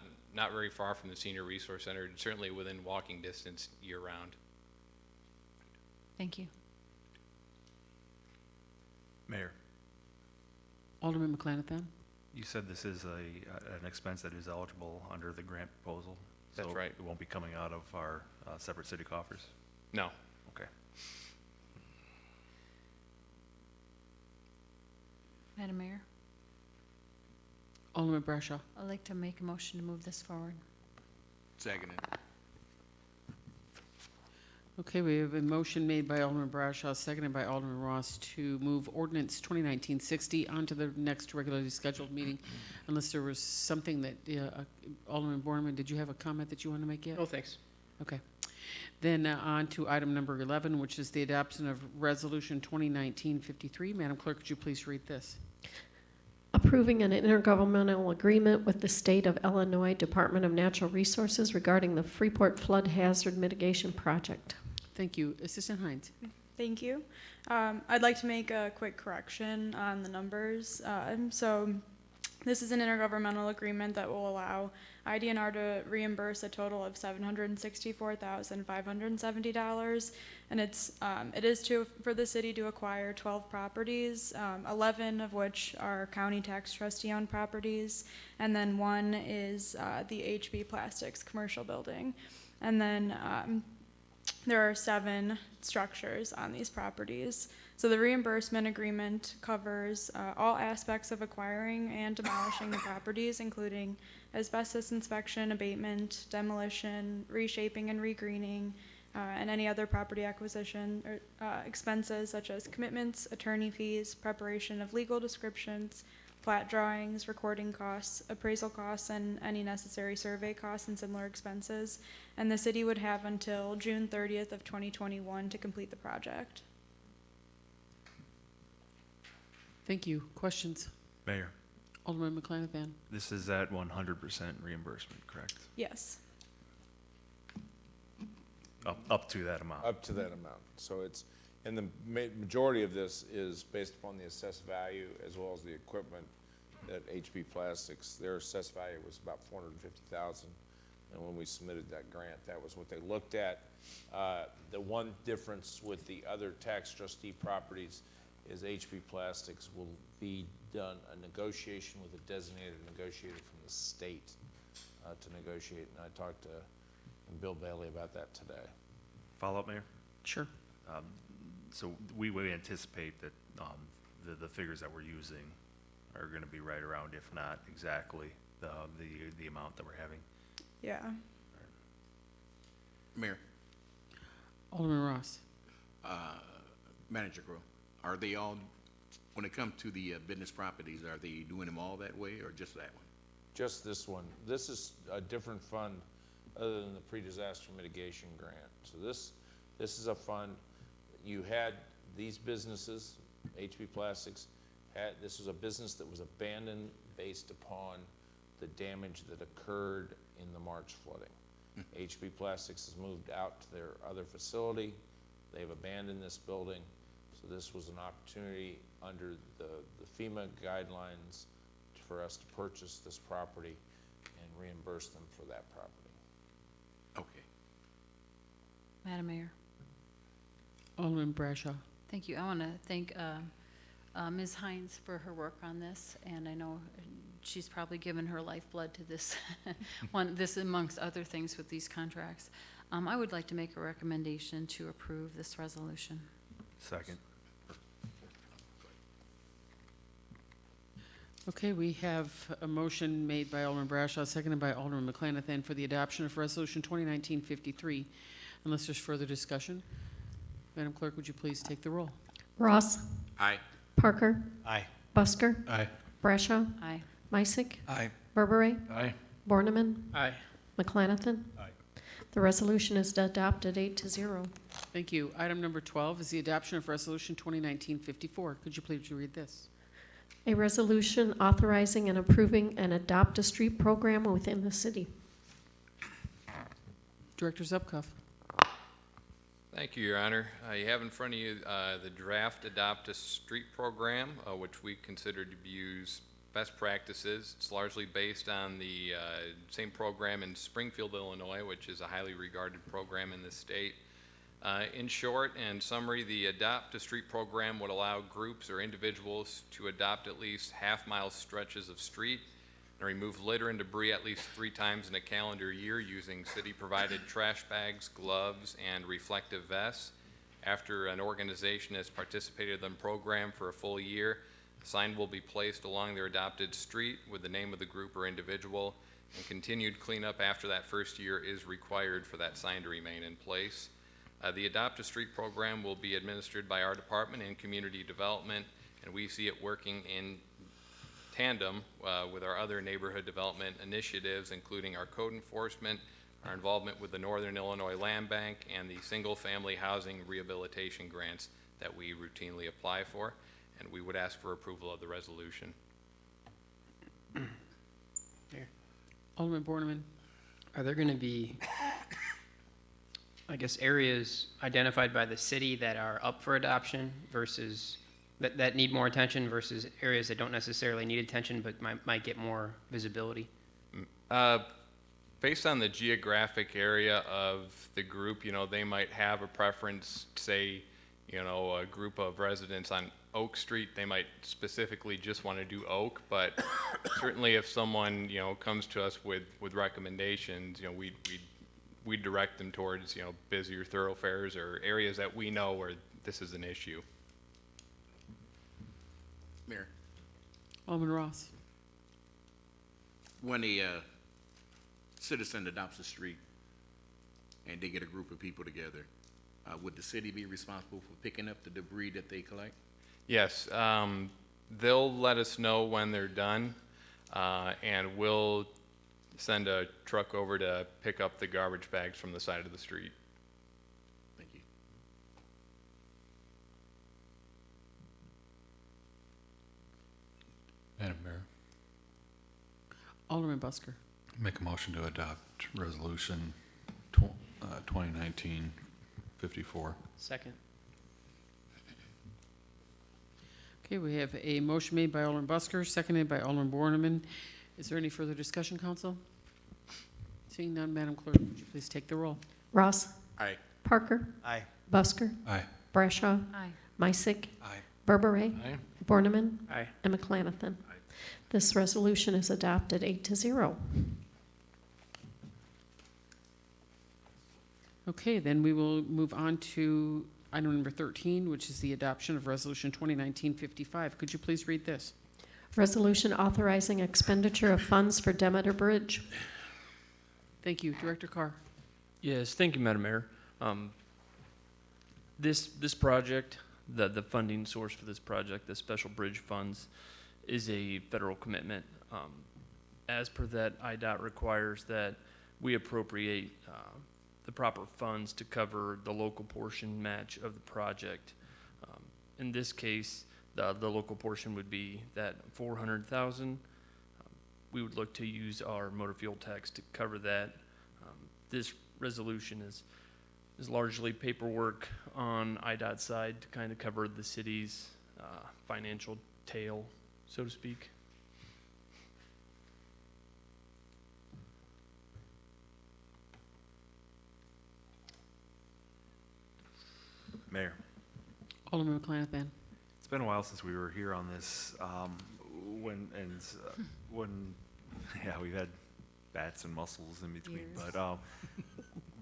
very far from the Senior Resource Center, certainly within walking distance year-round. Thank you. Mayor, Alderman McClanathan. you said this is an expense that is eligible under the grant proposal? That's so right. It won't be coming out of our separate city coffers? No. Okay. Madam Mayor, Alderman Bradshaw. I'd like to make a motion to move this forward. Seconded. Okay, we have a motion made by Alderman Bradshaw, seconded by Alderman Ross to move ordinance 2019-60 onto the next regularly scheduled meeting, unless there was something that, Alderman Borneman, did you have a comment that you want to make yet? No, thanks. Okay. Then on to item number 11, which is the adoption of Resolution 2019-53. Madam Clerk, could you please read this? Approving an intergovernmental agreement with the State of Illinois Department of Natural Resources regarding the Freeport Flood Hazard Mitigation Project. Thank you. Assistant Hines. Thank you. I'd like to make a quick correction on the numbers. So this is an intergovernmental agreement that will allow IDNR to reimburse a total of $764,570, and it is for the city to acquire 12 properties, 11 of which are county tax trustee-owned properties, and then one is the HB Plastics commercial building, and then there are 7 structures on these properties. So the reimbursement agreement covers all aspects of acquiring and demolishing the properties, including asbestos inspection, abatement, demolition, reshaping and regreening, and any other property acquisition or expenses such as commitments, attorney fees, preparation of legal descriptions, plat drawings, recording costs, appraisal costs, and any necessary survey costs and similar expenses. And the city would have until June 30th of 2021 to complete the project. Thank you. Questions? Mayor, Alderman McClanahan. this is at 100% reimbursement, correct? Yes. Up to that amount? Up to that amount. So it's, and the majority of this is based upon the assessed value as well as the equipment that HB Plastics, their assessed value was about $450,000. And when we submitted that grant, that was what they looked at. The one difference with the other tax trustee properties is HB Plastics will be done a negotiation with a designated negotiator from the state to negotiate. And I talked to Bill Bailey about that today. Follow-up, Mayor? Sure. So we anticipate that the figures that we're using are going to be right around, if not exactly, the amount that we're having. Yeah. Mayor, Alderman Ross. Manager Grow, are they all, when it comes to the business properties, are they doing them all that way or just that one? Just this one. This is a different fund other than the pre-disaster mitigation grant. So this is a fund, you had these businesses, HB Plastics, this was a business that was abandoned based upon the damage that occurred in the March flooding. HB Plastics has moved out to their other facility. They've abandoned this building. So this was an opportunity under the FEMA guidelines for us to purchase this property and reimburse them for that property. Okay. Madam Mayor. Alderman Bradshaw. Thank you. I want to thank Ms. Hines for her work on this, and I know she's probably given her lifeblood to this this amongst other things with these contracts. I would like to make a recommendation to approve this resolution. Second. Okay, we have a motion made by Alderman Bradshaw, seconded by Alderman McClanahan for the adoption of Resolution 2019-53. Unless there's further discussion, Madam Clerk, would you please take the roll? Ross. Aye. Parker. Aye. Busker. Aye. Brashaw. Aye. Meissick. Aye. Berberet. Aye. Borneman. Aye. McClanahan. Aye. The resolution is adopted 8-0. Thank you. Item number 12 is the adoption of Resolution 2019-54. Could you please read this? A resolution authorizing and approving an Adopt a Street program within the city. Director Zupkoff. Thank you, Your Honor. You have in front of you the draft Adopt a Street program, which we consider to use best practices. It's largely based on the same program in Springfield, Illinois, which is a highly regarded program in the state. In short and summary, the Adopt a Street program would allow groups or individuals to adopt at least half-mile stretches of street and remove litter and debris at least 3 times in a calendar year using city-provided trash bags, gloves, and reflective vests. After an organization has participated in the program for a full year, A sign will be placed along their adopted street with the name of the group or individual, and continued cleanup after that first year is required for that sign to remain in place. The Adopt a Street program will be administered by our department in community development, and we see it working in tandem with our other neighborhood development initiatives, including our code enforcement, our involvement with the Northern Illinois Land Bank, and the single-family housing rehabilitation grants that we routinely apply for. And we would ask for approval of the resolution. Alderman Borneman. Are there going to be, I guess, areas identified by the city that are up for adoption versus that need more attention versus areas that don't necessarily need attention but might get more visibility? Based on the geographic area of the group, they might have a preference, say, a group of residents on Oak Street, they might specifically just want to do Oak, but certainly if someone, comes to us with recommendations, we direct them towards, busier thoroughfares or areas that we know where this is an issue. Mayor, Alderman Ross. when a citizen adopts a street and they get a group of people together, would the city be responsible for picking up the debris that they collect? Yes, they'll let us know when they're done, and we'll send a truck over to pick up the garbage bags from the side of the street. Thank you. Madam Mayor, Alderman Busker. make a motion to adopt resolution 2019-54. Second. Okay, we have a motion made by Alderman Busker, seconded by Alderman Borneman. Is there any further discussion, council? Seeing none, Madam Clerk, would you please take the roll? Ross. Aye. Parker. Aye. Busker. Aye. Brashaw. Aye. Meissick. Aye. Berberet. Aye. Borneman. Aye. And McClanathan. Aye. This resolution is adopted 8-0. Okay, then we will move on to item number 13, which is the adoption of Resolution 2019-55. Could you please read this? Resolution authorizing expenditure of funds for Demeter Bridge. Thank you. Director Carr. Yes, thank you, Madam Mayor. This project, the funding source for this project, the special bridge funds, is a federal commitment. As per that, IDOT requires that we appropriate the proper funds to cover the local portion match of the project. In this case, the local portion would be that $400,000. We would look to use our motor fuel tax to cover that. This resolution is largely paperwork on IDOT's side to kind of cover the city's financial tail, so to speak. Mayor, Alderman McClanathan. it's been a while since we were here on this, when, yeah, we've had bats and mussels in between, Years.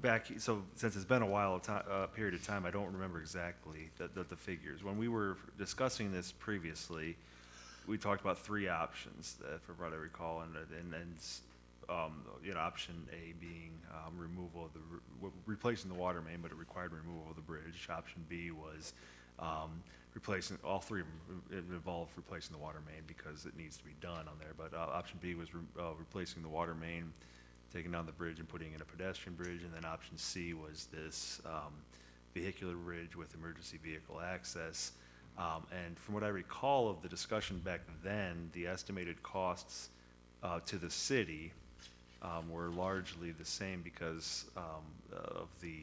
but, so since it's been a while, period of time, I don't remember exactly the figures. When we were discussing this previously, we talked about three options, from what I recall, and option A being removal of replacing the water main, but it required removal of the bridge. Option B was replacing, all three of them involved replacing the water main because it needs to be done on there. But option B was replacing the water main, taking down the bridge and putting in a pedestrian bridge. And then option C was this vehicular bridge with emergency vehicle access. And from what I recall of the discussion back then, the estimated costs to the city were largely the same because of the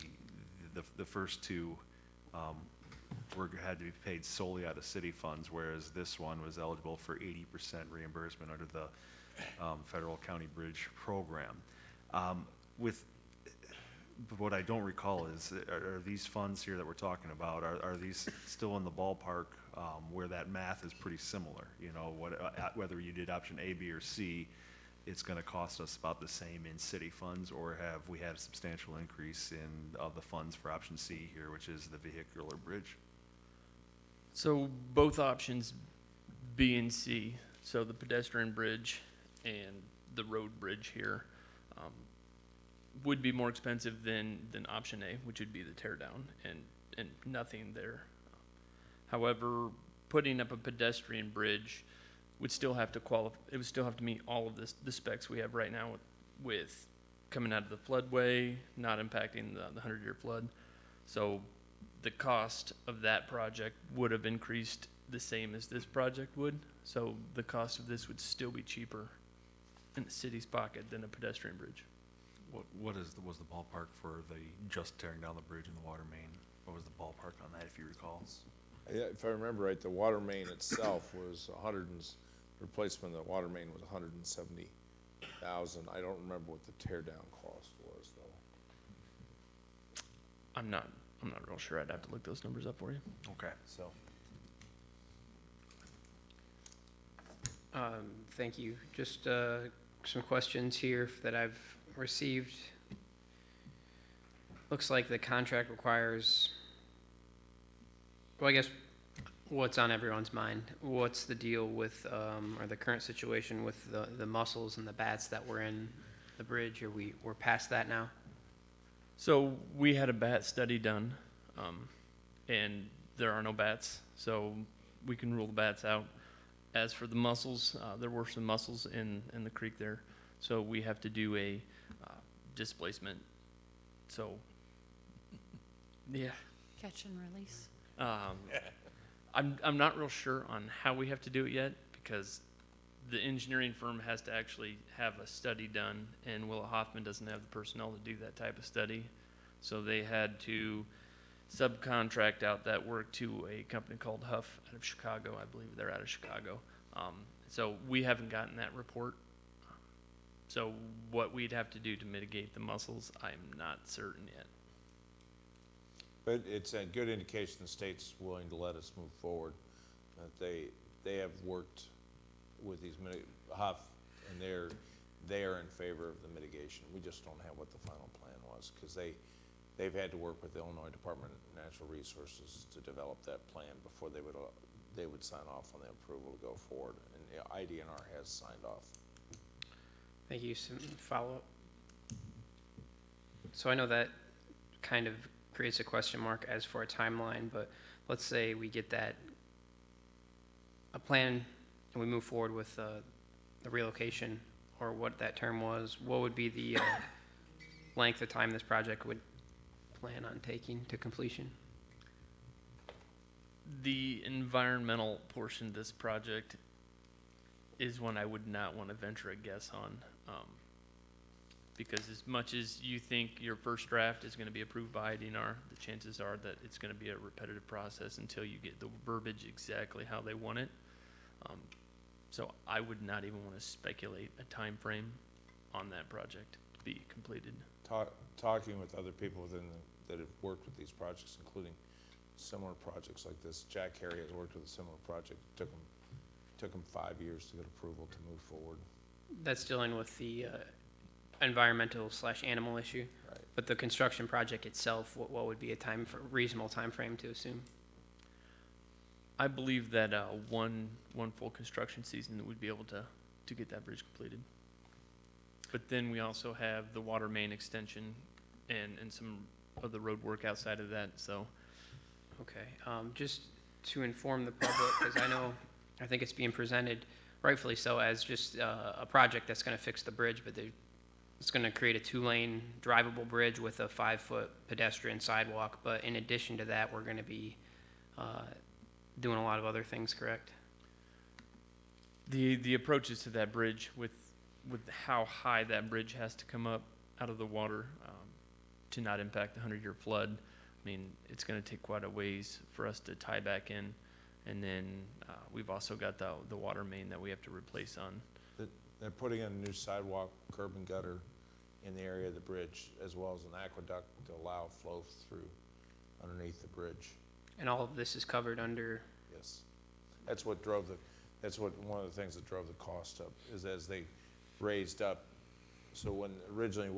first two had to be paid solely out of city funds, whereas this one was eligible for 80% reimbursement under the federal county bridge program. But what I don't recall is, are these funds here that we're talking about, are these still in the ballpark where that math is pretty similar? You know, whether you did option A, B, or C, it's going to cost us about the same in city funds, or have we had a substantial increase in the funds for option C here, which is the vehicular bridge? So both options B and C, so the pedestrian bridge and the road bridge here, would be more expensive than option A, which would be the tear down and nothing there. However, putting up a pedestrian bridge would still have to it would still have to meet all of the specs we have right now with coming out of the floodway, not impacting the 100-year flood. So the cost of that project would have increased the same as this project would. So the cost of this would still be cheaper in the city's pocket than a pedestrian bridge. What was the ballpark for the just tearing down the bridge and the water main? What was the ballpark on that, if you recall? Yeah, if I remember right, the water main itself was replacement of the water main was 170,000. I don't remember what the tear down cost was though. I'm not real sure. I'd have to look those numbers up for you. Okay, so. Thank you. Just some questions here that I've received. Looks like the contract requires, well, I guess what's on everyone's mind. What's the deal with, or the current situation with the mussels and the bats that were in the bridge? We're past that now? So we had a bat study done, and there are no bats, so we can rule the bats out. As for the mussels, there were some mussels in the creek there, so we have to do a displacement. So, yeah. Catch and release. I'm not real sure on how we have to do it yet, because the engineering firm has to actually have a study done, and Willa Hoffman doesn't have the personnel to do that type of study. So they had to subcontract out that work to a company called Huff out of Chicago. I believe they're out of Chicago. So we haven't gotten that report. So what we'd have to do to mitigate the mussels, I'm not certain yet. But it's a good indication the state's willing to let us move forward. That they have worked with these Huff, and they are in favor of the mitigation. We just don't have what the final plan was, because they've had to work with the Illinois Department of Natural Resources to develop that plan before they would sign off on the approval to go forward, and the IDNR has signed off. Thank you. Some follow-up. So I know that kind of creates a question mark as for a timeline, but let's say we get a plan and we move forward with the relocation, or what that term was. What would be the length of time this project would plan on taking to completion? The environmental portion of this project is one I would not want to venture a guess on, because as much as you think your first draft is going to be approved by IDNR, the chances are that it's going to be a repetitive process until you get the verbiage exactly how they want it. So I would not even want to speculate a time frame on that project to be completed. Talking with other people that have worked with these projects, including similar projects like this. Jack Harry has worked with a similar project. Took him 5 years to get approval to move forward. That's dealing with the environmental/animal issue. Right. But the construction project itself, what would be a reasonable time frame to assume? I believe that one full construction season we'd be able to get that bridge completed. But then we also have the water main extension and some of the road work outside of that, so. Okay, just to inform the public, because I think it's being presented, rightfully so, as just a project that's going to fix the bridge, but it's going to create a 2-lane drivable bridge with a 5-foot pedestrian sidewalk. But in addition to that, we're going to be doing a lot of other things, correct? The approaches to that bridge with how high that bridge has to come up out of the water to not impact the 100-year flood, I mean, it's going to take quite a ways for us to tie back in. And then we've also got the water main that we have to replace on. They're putting in a new sidewalk, curb and gutter in the area of the bridge, as well as an aqueduct to allow flow through underneath the bridge. And all of this is covered under? Yes. That's one of the things that drove the cost up, is as they raised up. So when originally,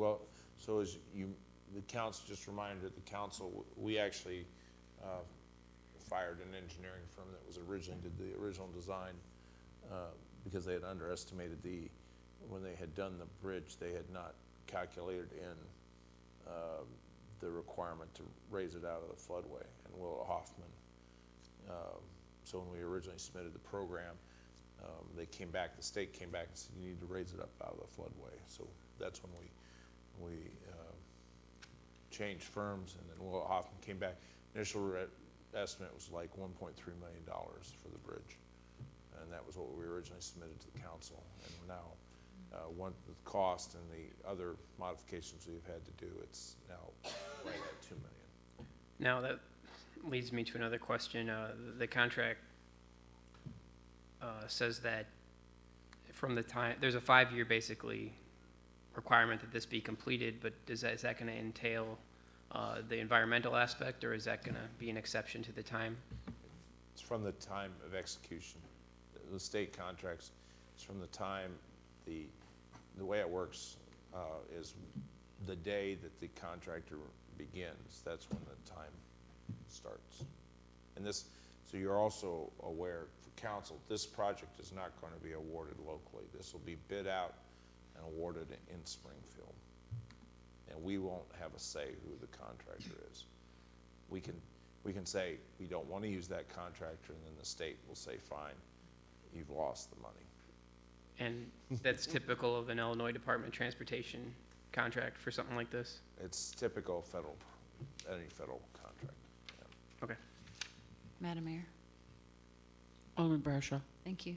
the council, just reminded the council, we actually fired an engineering firm that was originally did the original design because they had underestimated when they had done the bridge, they had not calculated in the requirement to raise it out of the floodway. And Will Hoffman, so when we originally submitted the program, they came back, the state came back and said, you need to raise it up out of the floodway. So that's when we changed firms, and then Will Hoffman came back. Initial estimate was like $1.3 million for the bridge. And that was what we originally submitted to the council. And now, the cost and the other modifications we've had to do, it's now right at $2 million. Now, that leads me to another question. The contract says that from the time, there's a 5-year basically requirement that this be completed, but is that going to entail the environmental aspect, or is that going to be an exception to the time? It's from the time of execution. The state contracts, it's from the time, the way it works is the day that the contractor begins, that's when the time starts. And this, so you're also aware, for council, this project is not going to be awarded locally. This will be bid out and awarded in Springfield. And we won't have a say who the contractor is. We can say we don't want to use that contractor, and then the state will say, fine, you've lost the money. And that's typical of an Illinois Department of Transportation contract for something like this? It's typical federal, any federal contract. Yeah. Okay. Madam Mayor, Alderman Bradshaw. thank you.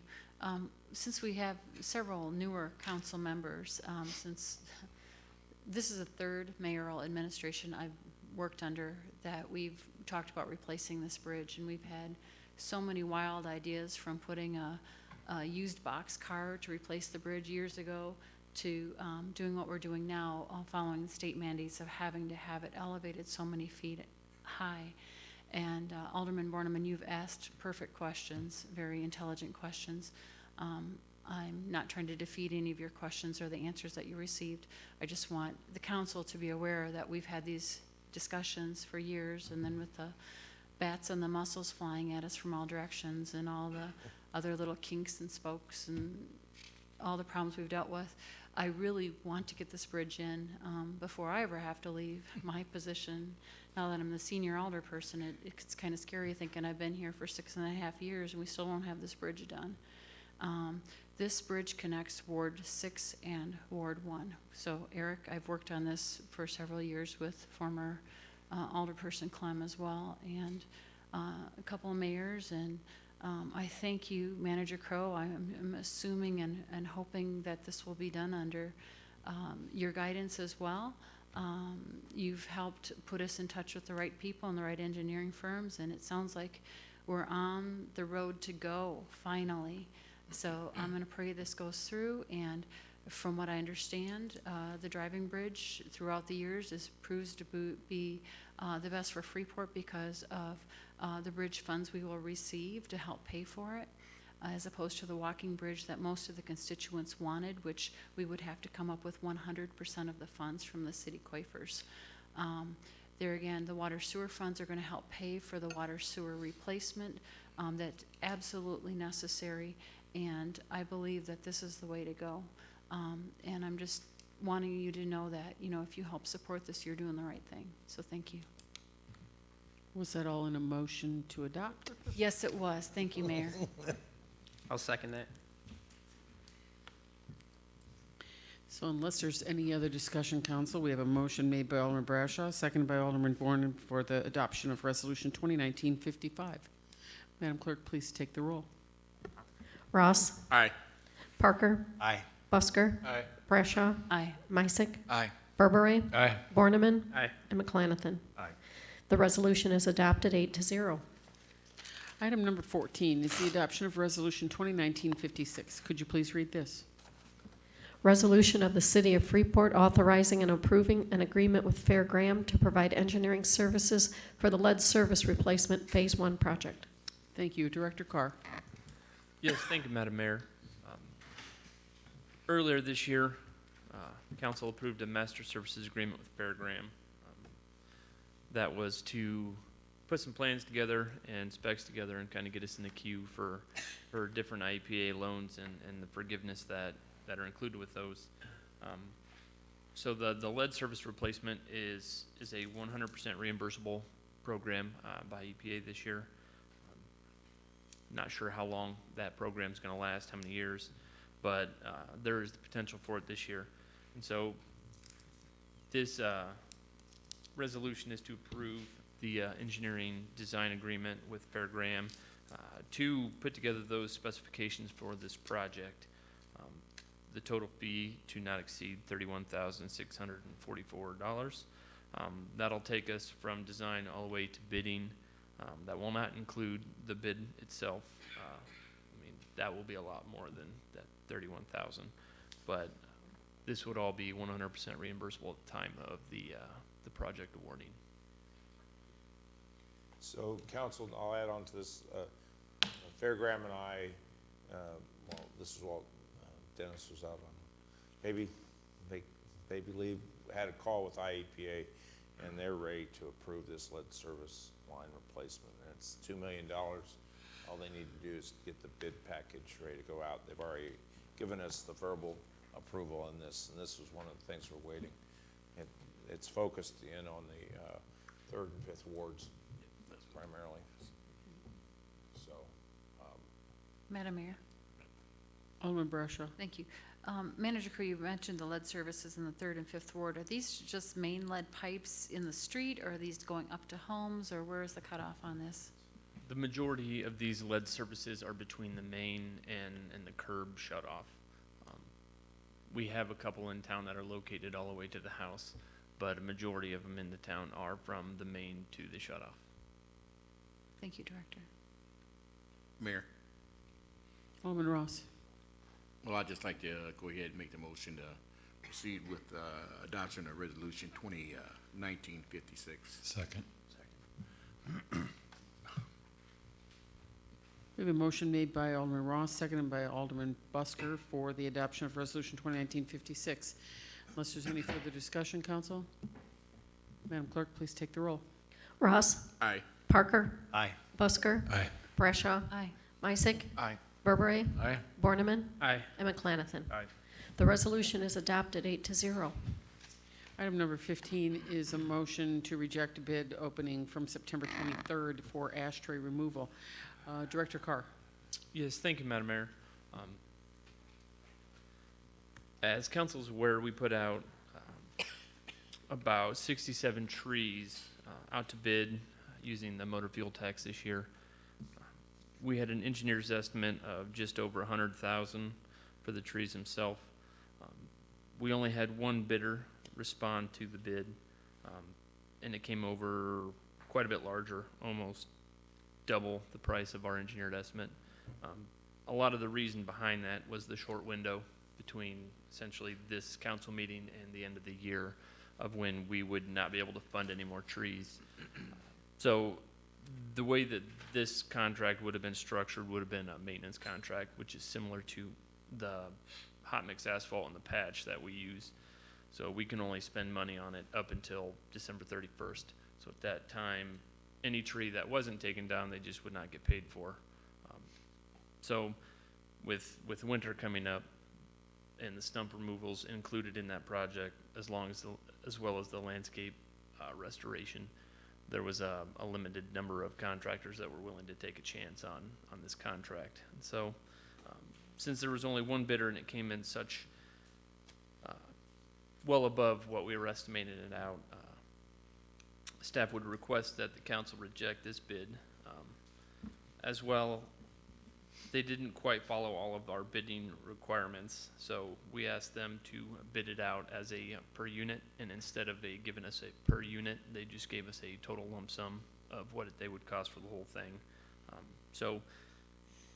Since we have several newer council members, since this is the third mayoral administration I've worked under that we've talked about replacing this bridge, and we've had so many wild ideas, from putting a used box car to replace the bridge years ago to doing what we're doing now, following the state mandates of having to have it elevated so many feet high. And Alderman Borneman, you've asked perfect questions, very intelligent questions. I'm not trying to defeat any of your questions or the answers that you received. I just want the council to be aware that we've had these discussions for years, and then with the bats and the mussels flying at us from all directions and all the other little kinks and spokes and all the problems we've dealt with, I really want to get this bridge in before I ever have to leave my position. Now that I'm the senior alder person, it's kind of scary thinking I've been here for 6.5 years and we still don't have this bridge done. This bridge connects Ward 6 and Ward 1. So Eric, I've worked on this for several years with former Alderperson Clem as well, and a couple of mayors, and I thank you, Manager Crow. I'm assuming and hoping that this will be done under your guidance as well. You've helped put us in touch with the right people and the right engineering firms, and it sounds like we're on the road to go, finally. So I'm going to pray this goes through, and from what I understand, the driving bridge throughout the years proves to be the best for Freeport because of the bridge funds we will receive to help pay for it, as opposed to the walking bridge that most of the constituents wanted, which we would have to come up with 100% of the funds from the city coffers. There again, the water sewer funds are going to help pay for the water sewer replacement that's absolutely necessary, and I believe that this is the way to go. And I'm just wanting you to know that, you know, if you help support this, you're doing the right thing. So thank you. Was that all in a motion to adopt? Yes, it was. Thank you, Mayor. I'll second that. So unless there's any other discussion, council, we have a motion made by Alderman Bradshaw, seconded by Alderman Bourne for the adoption of Resolution 2019-55. Madam Clerk, please take the roll. Ross. Aye. Parker. Aye. Busker. Aye. Brashaw. Aye. Misick. Aye. Berberay. Aye. Borneman. Aye. And McClanathan. Aye. The resolution is adopted 8-0. Item number 14 is the adoption of Resolution 2019-56. Could you please read this? Resolution of the City of Freeport authorizing and approving an agreement with Fair Graham to provide engineering services for the lead service replacement Phase 1 project. Thank you. Director Carr. Yes, thank you, Madam Mayor. Earlier this year, Council approved a master services agreement with Fair Graham that was to put some plans together and specs together and kind of get us in the queue for different IEPA loans and the forgiveness that are included with those. So the lead service replacement is a 100% reimbursable program by EPA this year. Not sure how long that program's going to last, how many years, but there is the potential for it this year. And so this resolution is to approve the engineering design agreement with Fairgram to put together those specifications for this project. The total fee to not exceed $31,644. That'll take us from design all the way to bidding. That will not include the bid itself. I mean, that will be a lot more than that 31,000, but this would all be 100% reimbursable at the time of the project awarding. So, council, I'll add on to this. Fairgram and I, well, this is what Dennis was out on baby leave, had a call with IEPA, and they're ready to approve this lead service line replacement. And it's $2 million. All they need to do is get the bid package ready to go out. They've already given us the verbal approval on this, and this was one of the things we're waiting. It's focused in on the 3rd and 5th wards primarily. So, Madam Mayor. Alderman Brashaw. Thank you. Manager Crew, you mentioned the lead services in the 3rd and 5th ward. Are these just main lead pipes in the street, or are these going up to homes, or where is the cutoff on this? The majority of these lead services are between the main and the curb shutoff. We have a couple in town that are located all the way to the house, but a majority of them in the town are from the main to the shutoff. Thank you, Director. Mayor, Alderman Ross. well, I'd just like to go ahead and make the motion to proceed with adoption of Resolution 2019-56. Second. We have a motion made by Alderman Ross, seconded by Alderman Busker for the adoption of Resolution 2019-56. Unless there's any further discussion, council? Madam Clerk, please take the roll. Ross. Aye. Parker. Aye. Busker. Aye. Brashaw. Aye. Meiseck. Aye. Berbere. Aye. Borneman. Aye. And McClanathan. Aye. The resolution is adopted 8-0. Item number 15 is a motion to reject a bid opening from September 23rd for ashtray removal. Director Carr. Yes, thank you, Madam Mayor. As council's aware, we put out about 67 trees out to bid using the motor fuel tax this year. We had an engineer's estimate of just over 100,000 for the trees themselves. We only had one bidder respond to the bid, and it came over quite a bit larger, almost double the price of our engineered estimate. A lot of the reason behind that was the short window between essentially this council meeting and the end of the year of when we would not be able to fund any more trees. So the way that this contract would have been structured would have been a maintenance contract, which is similar to the hot mix asphalt and the patch that we use. So we can only spend money on it up until December 31st. So at that time, any tree that wasn't taken down, they just would not get paid for. So with winter coming up and the stump removals included in that project, as well as the landscape restoration, there was a limited number of contractors that were willing to take a chance on this contract. And so since there was only one bidder and it came in such well above what we were estimating it out, staff would request that the council reject this bid. As well, they didn't quite follow all of our bidding requirements, so we asked them to bid it out as a per unit, and instead of giving us a per unit, they just gave us a total lump sum of what they would cost for the whole thing. So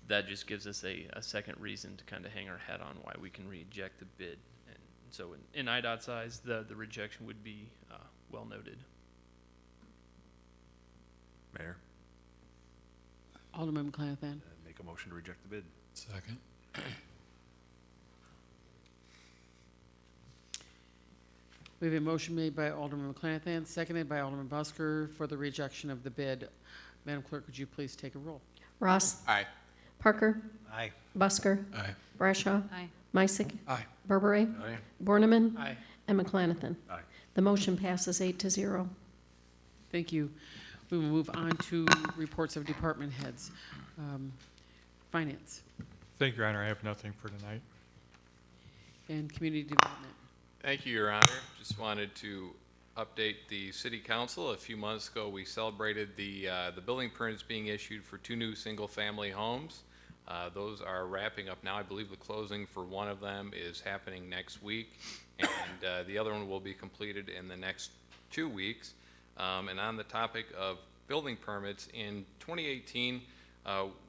that just gives us a second reason to kind of hang our hat on why we can reject the bid. And so in IDOT's eyes, the rejection would be well noted. Mayor, Alderman McClanathan. make a motion to reject the bid. Second. We have a motion made by Alderman McClanathan, seconded by Alderman Busker for the rejection of the bid. Madam Clerk, would you please take a roll? Ross. Aye. Parker. Aye. Busker. Aye. Brashaw. Aye. Meissick. Aye. Berbere. Aye. Borneman. Aye. And McClanathan. Aye. The motion passes 8-0. Thank you. We will move on to reports of department heads. Finance Thank you, Your Honor. I have nothing for tonight. and Community Development. Thank you, Your Honor. Just wanted to update the City Council. A few months ago, we celebrated the building permits being issued for 2 new single-family homes. Those are wrapping up now. I believe the closing for one of them is happening next week, and the other one will be completed in the next 2 weeks. And on the topic of building permits, in 2018,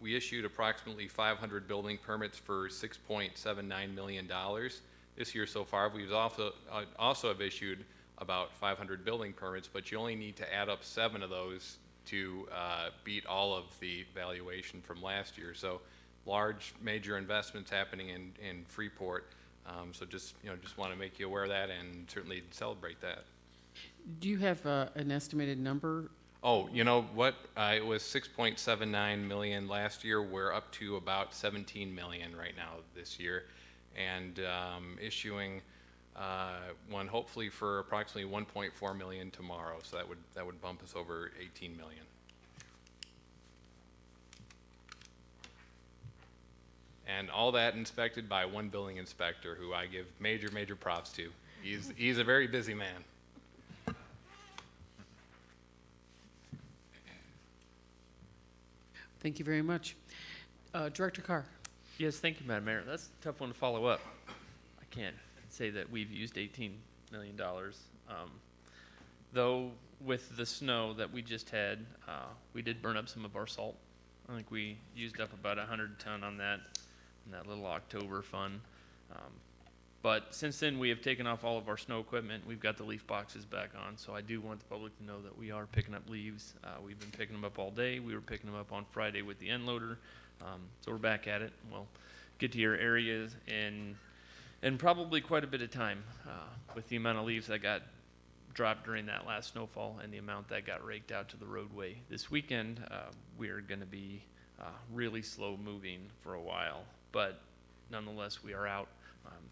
we issued approximately 500 building permits for $6.79 million. This year so far, we've also have issued about 500 building permits, but you only need to add up 7 of those to beat all of the valuation from last year. So large, major investments happening in Freeport. So just want to make you aware of that and certainly celebrate that. Do you have an estimated number? Oh, you know what? It was 6.79 million last year. We're up to about 17 million right now this year, and issuing one hopefully for approximately 1.4 million tomorrow. So that would bump us over 18 million. And all that inspected by one building inspector, who I give major props to. He's a very busy man. Thank you very much. Director Carr. Yes, thank you, Madam Mayor. That's a tough one to follow up. I can't say that we've used $18 million. Though with the snow that we just had, we did burn up some of our salt. I think we used up about 100 ton on that little October fun. But since then, we have taken off all of our snow equipment. We've got the leaf boxes back on, so I do want the public to know that we are picking up leaves. We've been picking them up all day. We were picking them up on Friday with the end loader. So we're back at it. We'll get to your areas in probably quite a bit of time with the amount of leaves that got dropped during that last snowfall and the amount that got raked out to the roadway. This weekend, we are going to be really slow moving for a while, but nonetheless, we are out.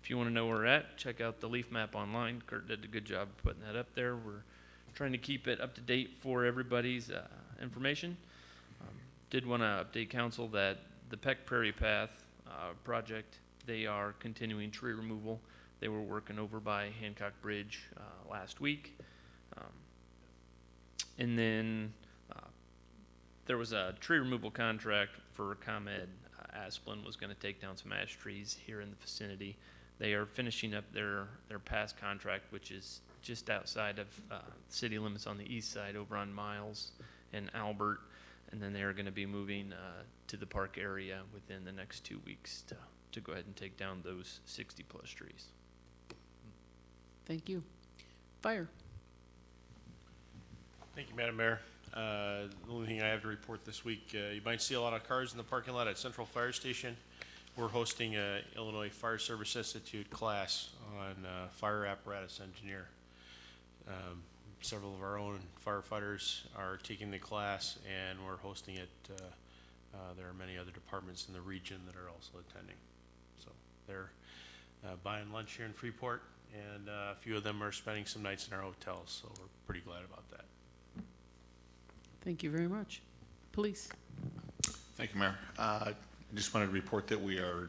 If you want to know where we're at, check out the leaf map online. Kurt did a good job putting that up there. We're trying to keep it up to date for everybody's information. Did want to update council that the Peck Prairie Path project, they are continuing tree removal. They were working over by Hancock Bridge last week. And then there was a tree removal contract for ComEd. Asplin was going to take down some ash trees here in the vicinity. They are finishing up their past contract, which is just outside of city limits on the east side over on Miles and Albert. And then they are going to be moving to the park area within the next 2 weeks to go ahead and take down those 60+ trees. Thank you. Fire. Thank you, Madam Mayor. The only thing I have to report this week, you might see a lot of cars in the parking lot at Central Fire Station. We're hosting a Illinois Fire Service Institute class on fire apparatus engineer. Several of our own firefighters are taking the class, and we're hosting it. There are many other departments in the region that are also attending. So they're buying lunch here in Freeport, and a few of them are spending some nights in our hotels, so we're pretty glad about that. Thank you very much. Police. Thank you, Mayor. I just wanted to report that we are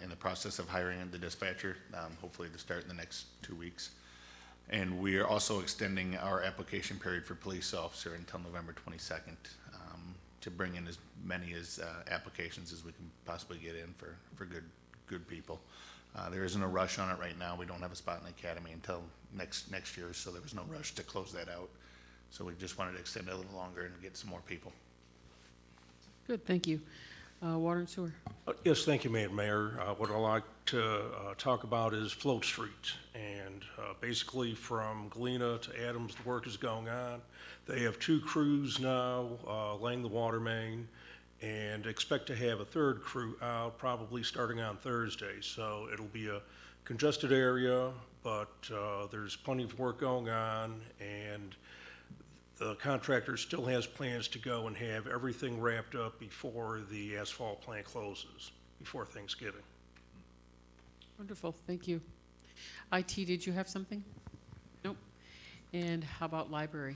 in the process of hiring the dispatcher, hopefully to start in the next 2 weeks. And we are also extending our application period for police officer until November 22nd to bring in as many applications as we can possibly get in for good people. There isn't a rush on it right now. We don't have a spot in the academy until next year, so there was no rush to close that out. So we just wanted to extend it a little longer and get some more people. Good, thank you. Water and sewer. Yes, thank you, Madam Mayor. What I'd like to talk about is Float Street. And basically from Galena to Adams, the work is going on. They have 2 crews now laying the water main and expect to have a 3rd crew out probably starting on Thursday. So it'll be a congested area, but there's plenty of work going on, and the contractor still has plans to go and have everything wrapped up before the asphalt plant closes, before Thanksgiving. Wonderful, thank you. IT, did you have something? Nope. And how about library?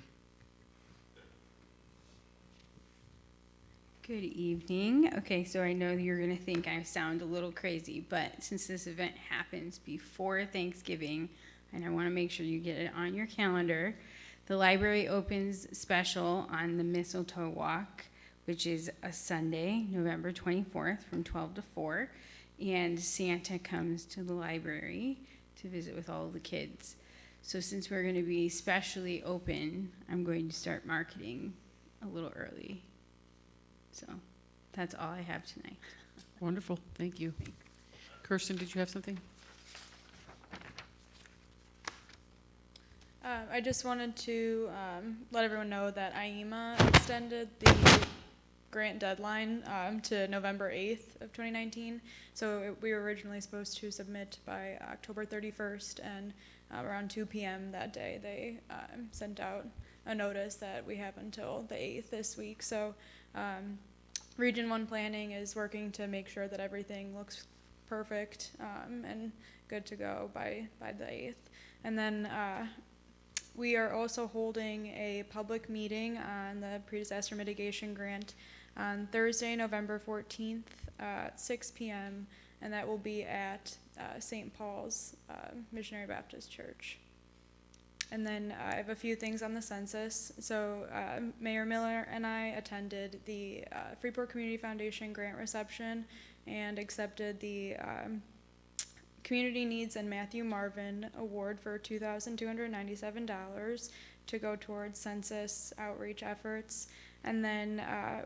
Good evening. Okay, so I know you're going to think I sound a little crazy, but since this event happens before Thanksgiving, and I want to make sure you get it on your calendar, the library opens special on the Mistletoe Walk, which is a Sunday, November 24th from 12 to 4, and Santa comes to the library to visit with all the kids. So since we're going to be specially open, I'm going to start marketing a little early. So that's all I have tonight. Wonderful, thank you. Kirsten, did you have something? I just wanted to let everyone know that IEMA extended the grant deadline to November 8th of 2019. So we were originally supposed to submit by October 31st, and around 2 p.m. that day, they sent out a notice that we have until the 8th this week. So Region 1 Planning is working to make sure that everything looks perfect and good to go by the 8th. And then we are also holding a public meeting on the pre-disaster mitigation grant on Thursday, November 14th at 6 p.m., and that will be at St. Paul's Missionary Baptist Church. And then I have a few things on the census. So Mayor Miller and I attended the Freeport Community Foundation grant reception and accepted the Community Needs and Matthew Marvin Award for $2,297 to go towards census outreach efforts. And then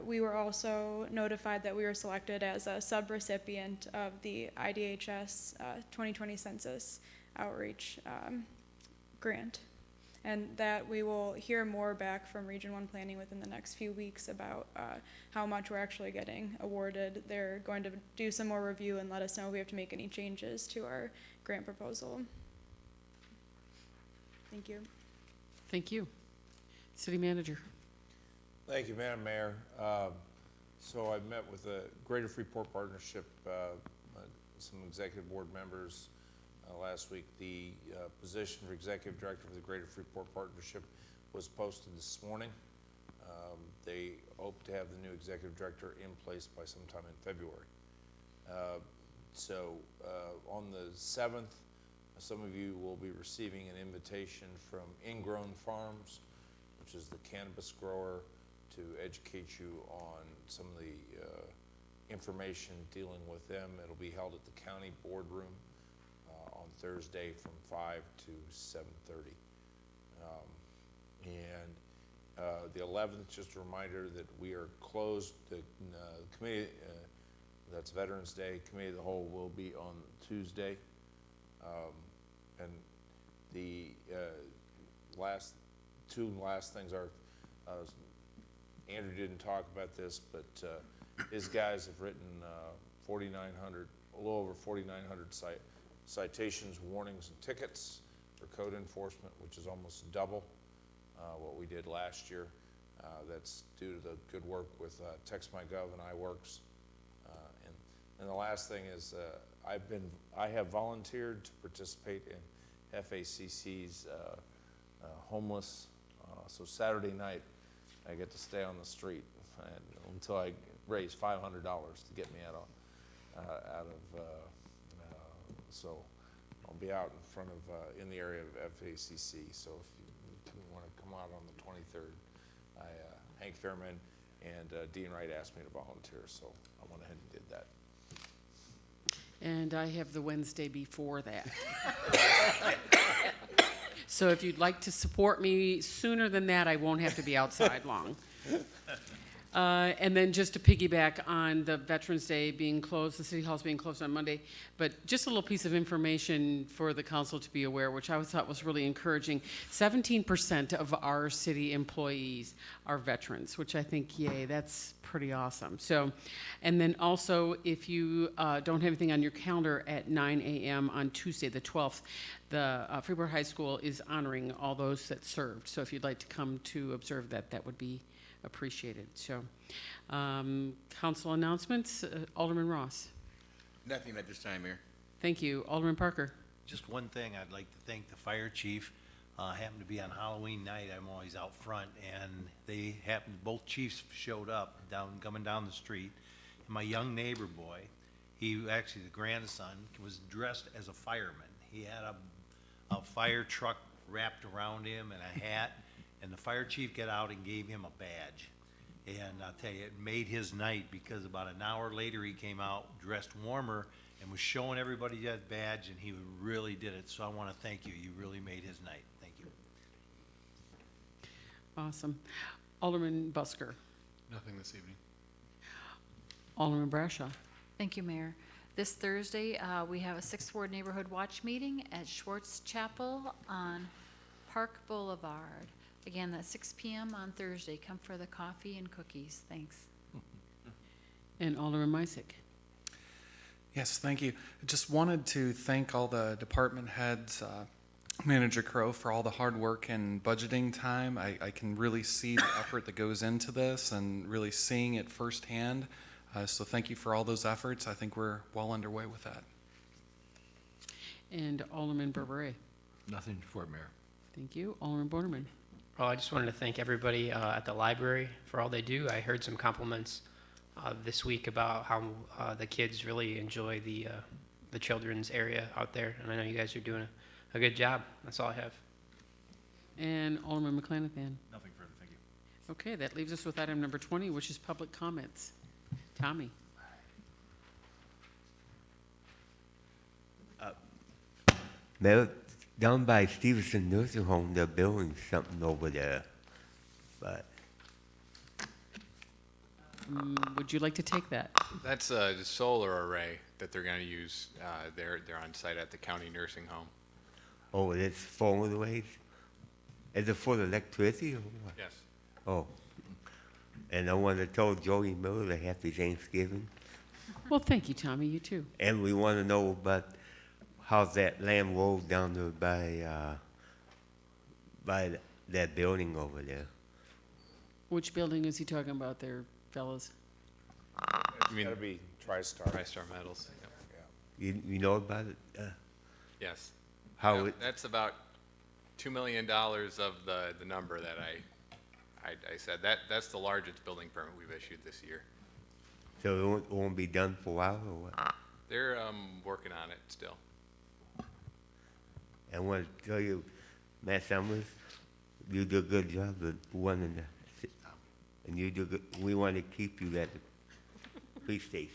we were also notified that we were selected as a subrecipient of the IDHS 2020 Census Outreach grant. And that we will hear more back from Region 1 Planning within the next few weeks about how much we're actually getting awarded. They're going to do some more review and let us know if we have to make any changes to our grant proposal. Thank you. Thank you. City Manager. Thank you, Madam Mayor. So I met with the Greater Freeport Partnership, some executive board members last week. The position for executive director for the Greater Freeport Partnership was posted this morning. They hope to have the new executive director in place by sometime in February. On the 7th, some of you will be receiving an invitation from Ingrown Farms, which is the cannabis grower, to educate you on some of the information dealing with them. It'll be held at the county boardroom on Thursday from 5 to 7:30. The 11th, just a reminder that we are closed. The committee, that's Veterans Day, Committee of the Whole will be on Tuesday. And the last things are, Andrew didn't talk about this, but his guys have written 4,900, a little over 4,900 citations, warnings, and tickets for code enforcement, which is almost double what we did last year. That's due to the good work with TextMyGov and iWorks. And the last thing is I have volunteered to participate in FACC's homeless. So Saturday night, I get to stay on the street until I raise $500 to get me out of. So I'll be out in front of in the area of FACC. So if you want to come out on the 23rd, Hank Fairman and Dean Wright asked me to volunteer, so I went ahead and did that. And I have the Wednesday before that. So if you'd like to support me sooner than that, I won't have to be outside long. And then just to piggyback on the Veterans Day being closed, the City Hall's being closed on Monday, but just a little piece of information for the council to be aware, which I thought was really encouraging. 17% of our city employees are veterans, which I think, yay, that's pretty awesome. So, and then also, if you don't have anything on your calendar, at 9 a.m. on Tuesday, the 12th, the Freeport High School is honoring all those that served. So if you'd like to come to observe that, that would be appreciated. So, council announcements, Alderman Ross. Nothing at this time, Mayor. Thank you. Alderman Parker. Just one thing, I'd like to thank the fire chief. Happened to be on Halloween night, I'm always out front, and they happened, both chiefs showed up coming down the street. And my young neighbor boy, he, actually the grandson, was dressed as a fireman. He had a fire truck wrapped around him and a hat, and the fire chief got out and gave him a badge. And I'll tell you, it made his night, because about an hour later he came out dressed warmer and was showing everybody that badge, and he really did it. So I want to thank you. You really made his night. Thank you. Awesome. Alderman Busker. Nothing this evening. Alderman Brashaw. Thank you, Mayor. This Thursday, we have a 6th Ward Neighborhood Watch meeting at Schwartz Chapel on Park Boulevard. Again, that's 6 p.m. on Thursday. Come for the coffee and cookies. Thanks. And Alderman Misick. Yes, thank you. I just wanted to thank all the department heads, Manager Crow, for all the hard work and budgeting time. I can really see the effort that goes into this and really seeing it firsthand. So thank you for all those efforts. I think we're well underway with that. And Alderman Berberet. Nothing for Mayor. Thank you. Alderman Borderman. Well, I just wanted to thank everybody at the library for all they do. I heard some compliments this week about how the kids really enjoy the children's area out there, and I know you guys are doing a good job. That's all I have. And Alderman McClanathan. Nothing further, thank you. Okay, that leaves us with item number 20, which is public comments. Tommy. Mayor, down by Stevenson Nursing Home, they're building something over there. But Would you like to take that? That's the solar array that they're going to use. They're on site at the county nursing home. oh, it's for the ways. Is it for the electricity or what? Yes. Oh, and I want to tell Joey Miller happy Thanksgiving. Well, thank you, Tommy. You too. And we want to know about how's that Lamb Road down there by that building over there. Which building is he talking about there, fellas? You mean Gotta be TriStar. TriStar Metals. Yep. You know about it? Yes. How Yep, it? That's about $2 million of the number that I said. That's the largest building permit we've issued this year. So it won't be done for a while or what? They're working on it still. I want to tell you, Matt Summers, you do a good job of running the, and you do good. We want to keep you at the police station.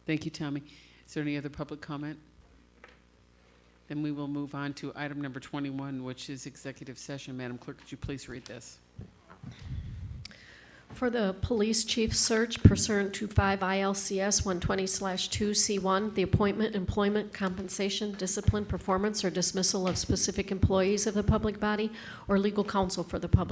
Thank you, Tommy. Is there any other public comment? Then we will move on to item number 21, which is executive session. Madam Clerk, could you please read this? For the police chief search pursuant to 5 ILCS 120/2C1, the appointment, employment, compensation, discipline, performance, or dismissal of specific employees of the public body or legal counsel for the public